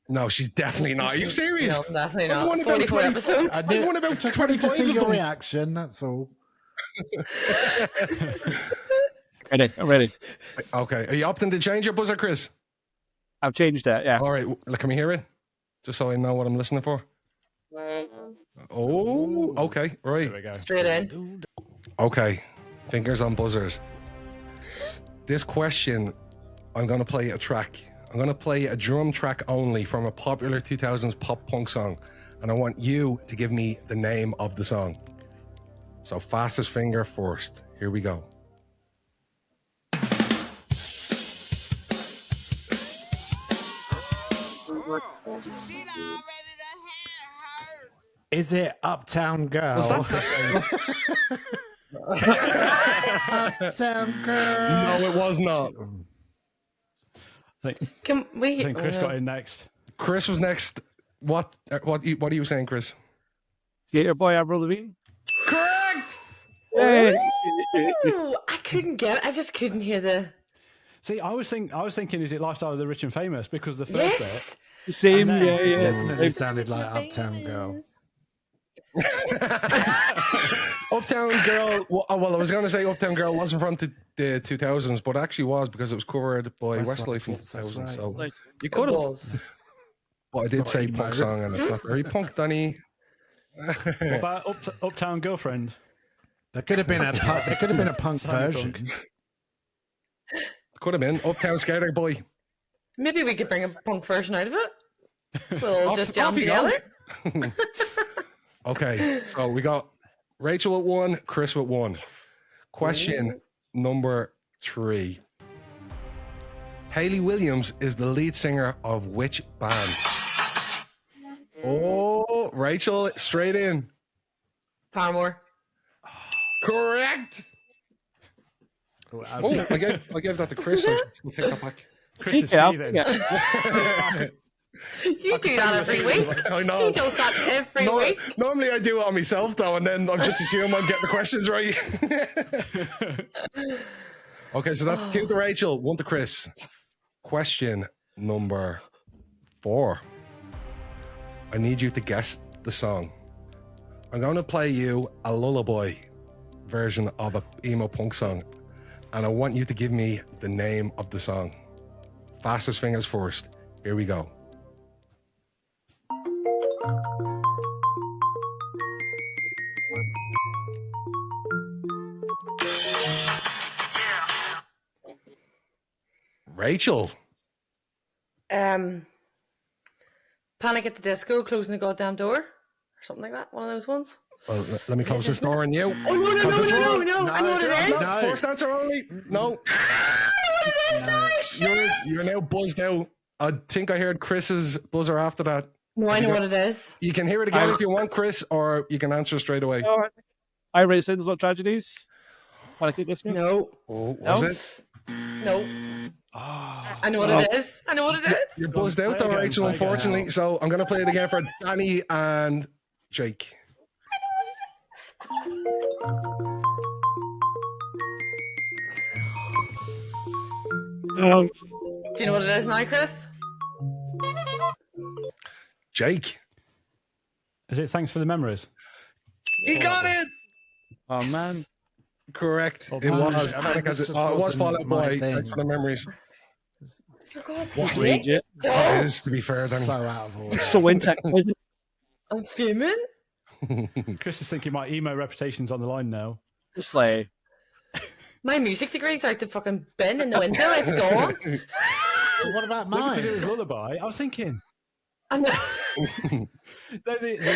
No, she's definitely not. Are you serious? No, definitely I've not. won about 44 20 episodes. I've won about Just wanted to 25 see of your them. reaction. That's all. Ready? I'm ready. Okay. Are you opting to change your buzzer, Chris? I've changed it. Yeah. All right. Can we hear it? Just so I know what I'm listening for. Oh, okay. Right. There we go. Straight in. Okay. Fingers on buzzers. This question, I'm going to play a track. I'm going to play a drum track only from a popular 2000s pop punk song. And I want you to give me the name of the song. So fastest finger first. Here we go. Is it Uptown Girl? Was that Uptown Girl. No, it was not. I think Can we? Chris got in next. Chris was next. What are you saying, Chris? Skater Boy, Avril Lavigne. Correct. Yay. Ooh, I couldn't get it. I just couldn't hear the. See, I was thinking, is it Lifestyle of the Rich and Famous? Because the first Yes. Same. And then- Yeah. Definitely sounded like Uptown Girl. Uptown Girl. Well, I was going to say Uptown Girl wasn't from the 2000s, but actually was because it was covered by Westlife in Yes, that's 2000. right. So Like, you could have. Was. But I did not say emo. punk song, and it's not very punk, Danny. What about Uptown Girlfriend? There could have been a punk version. Could have been Uptown Skater Boy. Maybe we could bring a punk version out of it. We'll Off- just jam off you go. together. Okay, so we got Rachel with 1, Chris with 1. Question number 3. Hayley Williams is the lead singer of which band? Oh, Rachel, straight in. Paramore. Correct. Oh, I gave that to Chris. So we'll take that back. Chris is Yeah. seething. Yeah. You do that every week. I know. He does that every week. Normally I do it on myself though, and then I just assume I'm getting the questions right. Okay, so that's 2 to Rachel, 1 to Chris. Question number 4. I need you to guess the song. I'm going to play you a lullaby version of a emo punk song, and I want you to give me the name of the song. Fastest fingers first. Here we go. Rachel. Panic at the Disco, closing the goddamn door, or something like that. One of those ones. Well, let me close this door on you. Oh no! I know what it is. No, first answer only. No. You're now buzzed out. I think I heard Chris's buzzer after that. No, I know what it is. You can hear it again if you want, Chris, or you can answer straight away. I raised sins, not tragedies. Panic at the Disco. No, Oh, was it? no. I know what it is. I know what it is. You're buzzed out though, Rachel, unfortunately. So I'm going to play it again for Danny and Jake. Do you know what it is now, Chris? Jake. Is it Thanks for the Memories? He got it. Oh man. Correct. Oh, It man. was. I mean, Panic this at just the- it was wasn't Fall Out my Boy. thing. Thanks for the memories. For God's What? sake. Legit. It is, to be fair, Danny. So out of order. So intact. I'm fuming. Chris is thinking my emo reputation's on the line now. Just like My music degree's out the fucking bin in the window. It's gone. Well, what about Because it mine? was Lullaby. I was thinking, And the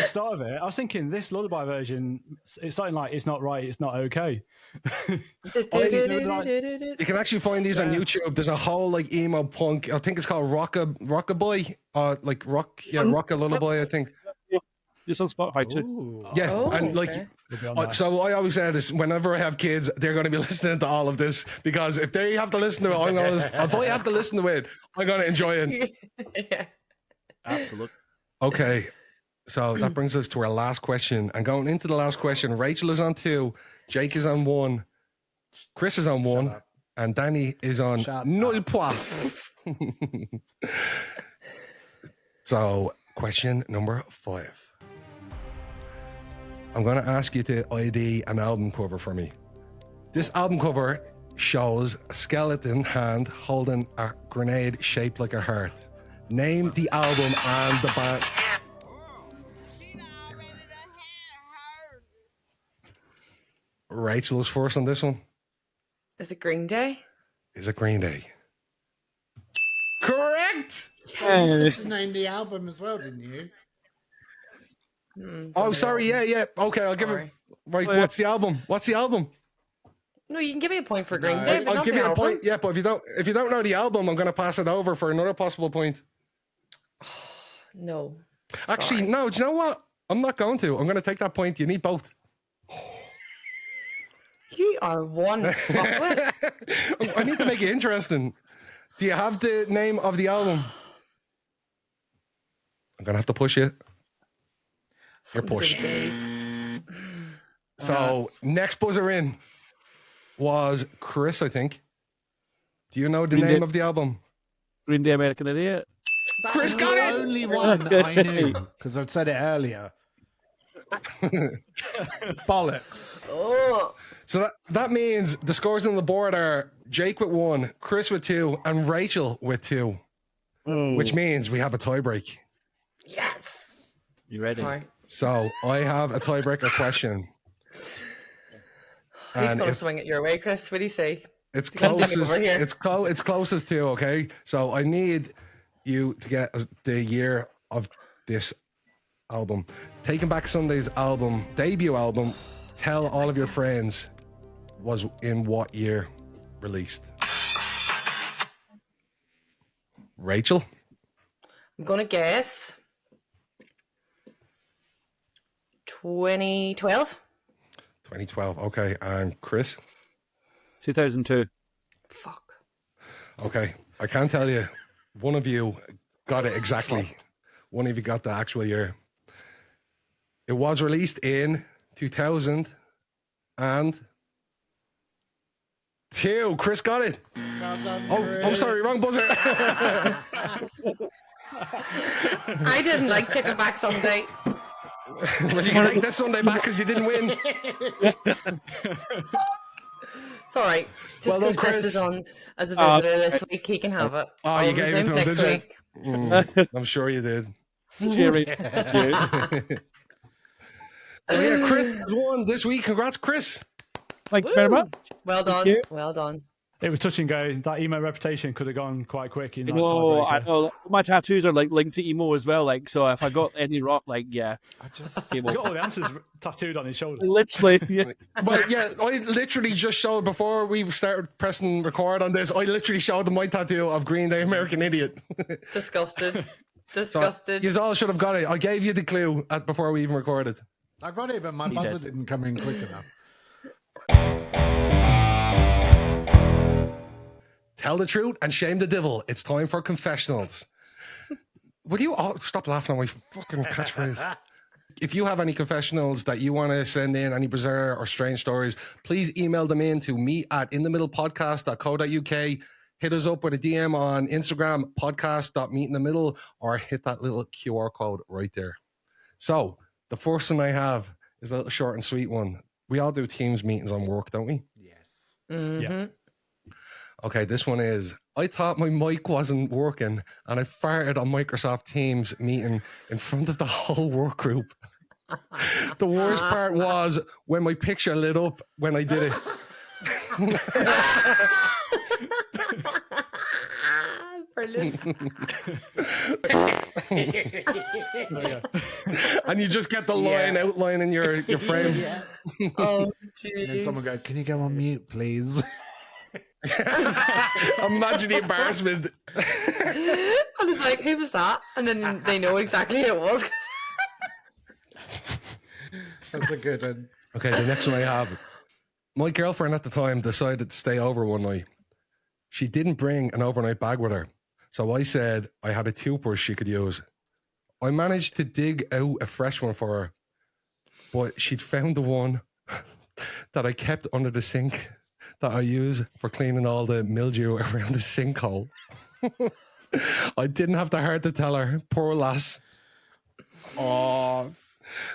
start of it, I was thinking this Lullaby version, it's something like, it's not right, it's not okay. You can actually find these on YouTube. There's a whole like emo punk. I think it's called Rockaboy. Like rock a lullaby. I think. this on Spotify too. Ooh. Yeah, Oh, and like. okay. We'll be on that. So I always say this: whenever I have kids, they're going to be listening to all of this because if they have to listen to it, if I have to listen to it, I'm going to enjoy it. Yeah. Absolutely. Okay, so that brings us to our last question. And going into the last question, Rachel is on 2, Jake is on 1, Chris is on 1, up. and Danny is on Shut 0 up. points. So, question number 5. I'm going to ask you to ID an album cover for me. This album cover shows a skeleton hand holding a grenade shaped like a heart. Name the album and the band. Rachel was first on this one. Is it Green Day? Is it Green Day? Correct! You named the album as well, didn't you? Oh, sorry. Yeah. Okay, I'll give it. Right, what's the album? No, you can give me a point for Green Day, but I'll not give the you a album. point. Yeah, but if you don't know the album, I'm going to pass it over for another possible point. No. Actually, Sorry. no. Do you know what? I'm not going to. I'm going to take that point. You need both. You are one fuckwit. I need to make it interesting. Do you have the name of the album? I'm going to have to push it. You're pushed. So, next buzzer in was Chris, I think. Do you know the name of the album? Green Day, American Idiot. Chris got it! The only one that I knew, because I've said it earlier. Bollocks. Oh. So that means the scores on the board are Jake with 1, Chris with 2, and Rachel with 2. Which means we have a tiebreak. Yes. You ready? Right. So I have a tiebreaker question. He's And going to swing it your way, Chris. What do you say? it's Come closest. over here. It's closest to, okay? So I need you to get the year of this album. Taking Back Sunday's album, debut album, Tell All of Your Friends, was in what year released? Rachel? I'm going to guess 2012. 2012. Okay. And Chris? 2002. Fuck. Okay. I can't tell you. One of you got it exactly. One of you got the actual year. It was released in 2002. Chris got it. Well done, Oh, Chris. sorry, wrong buzzer. I didn't like Taking Back Sunday. Well, you can take this Sunday back because you didn't win. It's all right. Just Well done, because Chris Chris. is on as a visitor this week, he can have it. Oh, I'll you gave it to resume him, next did you? week. I'm sure you did. Cheery. Thank you. Oh, yeah, Chris has won this week. Congrats, Chris. Thank you very much. Well done. you. Well done. It was touch and go. That emo reputation could have gone quite quick. In that No, I tiebreaker. know. My tattoos are like linked to emo as well. Like, so if I got any rock, like, yeah, I just He's got all the answers tattooed on his shoulder. literally. Yeah. But yeah, I literally just showed before we started pressing record on this. I literally showed them my tattoo of Green Day American Idiot. Disgusted. So Disgusted. you all should have got it. I gave you the clue before we even recorded. I got it, but my buzzer didn't come in quick enough. Tell the truth and shame the devil. It's time for confessionals. Would you all stop laughing at my fucking catchphrase? If you have any confessionals that you want to send in, any bizarre or strange stories, please email them in to me@inthemiddlepodcast.co.uk. Hit us up with a DM on Instagram, podcast.meetinthemiddle, or hit that little QR code right there. So the first one I have is a little short and sweet one. We all do Teams meetings on work, don't we? Yes. Mhm. Yeah. Okay, this one is, I thought my mic wasn't working and I farted on Microsoft Teams meeting in front of the whole work group. The worst part was when my picture lit up when I did it. Brilliant. And you just get the line outlining your frame. Oh, And then jeez. someone go, "Can you go on mute, please?" Imagine the embarrassment. I was like, who was that? And then they know exactly who it was. That's a good one. Okay, the next one I have. My girlfriend at the time decided to stay over one night. She didn't bring an overnight bag with her. So I said I had a toothbrush she could use. I managed to dig out a fresh one for her, but she'd found the one that I kept under the sink that I use for cleaning all the mildew around the sinkhole. I didn't have the heart to tell her. Poor lass. Oh,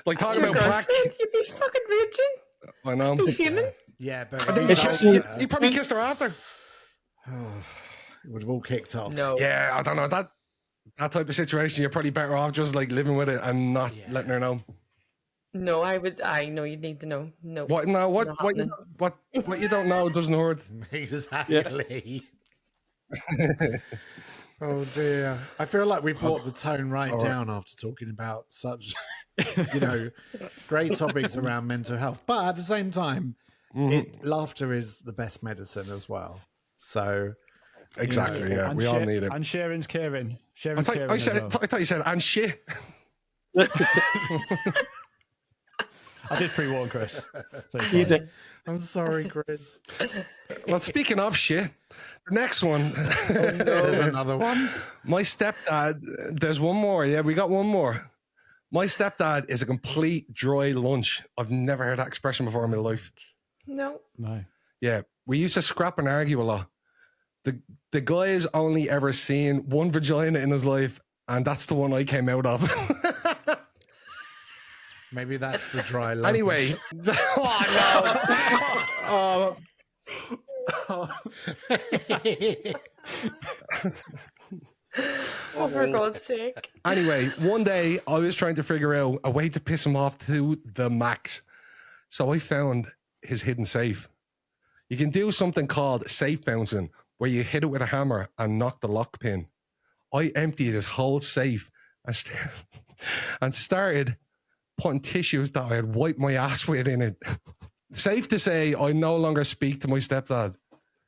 like talking about crack. You'd be fucking raging. I know. Be fuming. Yeah, but I think you probably kissed her after. it would have all kicked off. No. Yeah, I don't know that type of situation. You're probably better off just like living with it and not letting her know. No, I know you'd need to know. No. What? No, what you don't know doesn't hurt. Exactly. Oh dear. I feel like we brought the tone right down after talking about such, great topics around mental health. But at the same time, laughter is the best medicine as well. So exactly, yeah, we all need it. And sharing's caring. I thought you said and shit. I did pre-warn Chris. So You did. I'm sorry, Chris. Well, speaking of shit, the next one. There's another one. My stepdad, there's one more. Yeah, we got one more. My stepdad is a complete dry lunch. I've never heard that expression before in my life. No. Yeah, we used to scrap and argue a lot. The guy's only ever seen one vagina in his life, and that's the one I came out of. Maybe that's the dry lunch. Anyway. Oh, no. Oh, for God's sake. Anyway, one day I was trying to figure out a way to piss him off to the max. So I found his hidden safe. You can do something called safe bouncing, where you hit it with a hammer and knock the lock pin. I emptied his whole safe and started putting tissues that I had wiped my ass with in it. Safe to say, I no longer speak to my stepdad.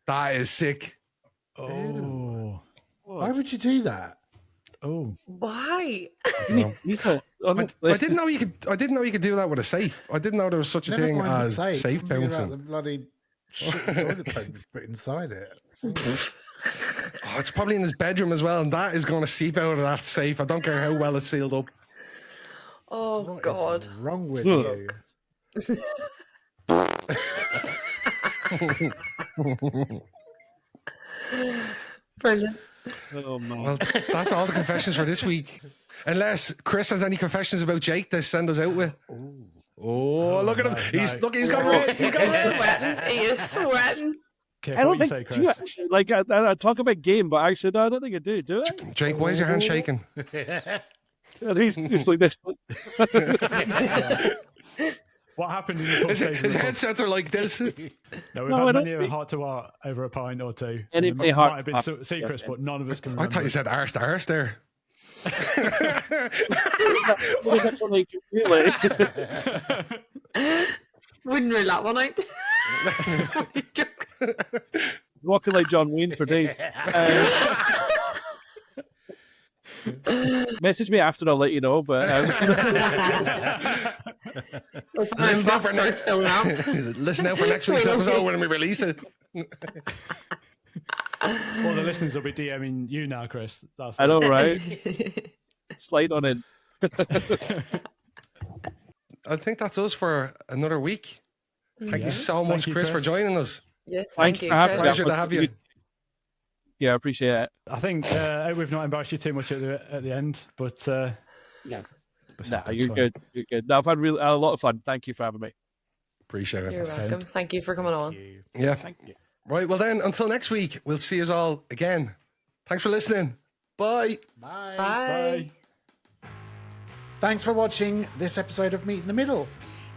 That is sick. Oh. Why would you do that? Oh. Why? I didn't know you could. I didn't know you could do that with a safe. I didn't know there was such a thing as safe I'm thinking bouncing. about the bloody shit toilet paper put inside it. Oh, it's probably in his bedroom as well, and that is going to seep out of that safe. I don't care how well it's sealed up. Oh, What God. is wrong with you? Brilliant. Oh, no. Well, that's all the confessions for this week. Unless Chris has any confessions about Jake to send us out with. Oh, look at him. He's got red. He's got He's red. sweating. He is sweating. Careful I don't what you think say, you Chris. actually, like I talk about game, but actually, no, I don't think I do. Do I? Jake, why is your hand shaking? He's like this. What happened in your His conversation? headsets are like this. No, we've No, I had don't many a think- heart to heart over a pint or two. Any There heart might have been to heart. secrets, but none of us can I remember. thought you said arse to arse there. That's what I can really. Wouldn't rule that one out. Joke. Walking like John Wayne for days. Message me after, I'll let you know. But If my inbox starts filling up. Listen out for next week's episode when we release it. All the listeners will be DMing you now, Chris. That's I know, right? Slide on in. I think that's us for another week. Thank you so much, Thank you, Chris, for joining us. Yes, Thanks thank you. for having Chris. me. Pleasure to have you. Yeah, I appreciate it. I think we've not embarrassed you too much at the end, but Nah, you're good. You're good. No, I've had a lot of fun. Thank you for having me. Appreciate it. You're welcome. Thank you for coming on. Yeah. Right. Well, then, until next week, we'll see us all again. Thanks for listening. Bye. Bye. Bye. Thanks for watching this episode of Meet in the Middle.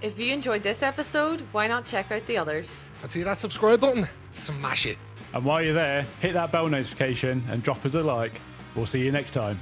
If you enjoyed this episode, why not check out the others? And see that subscribe button? Smash it. And while you're there, hit that bell notification and drop us a like. We'll see you next time.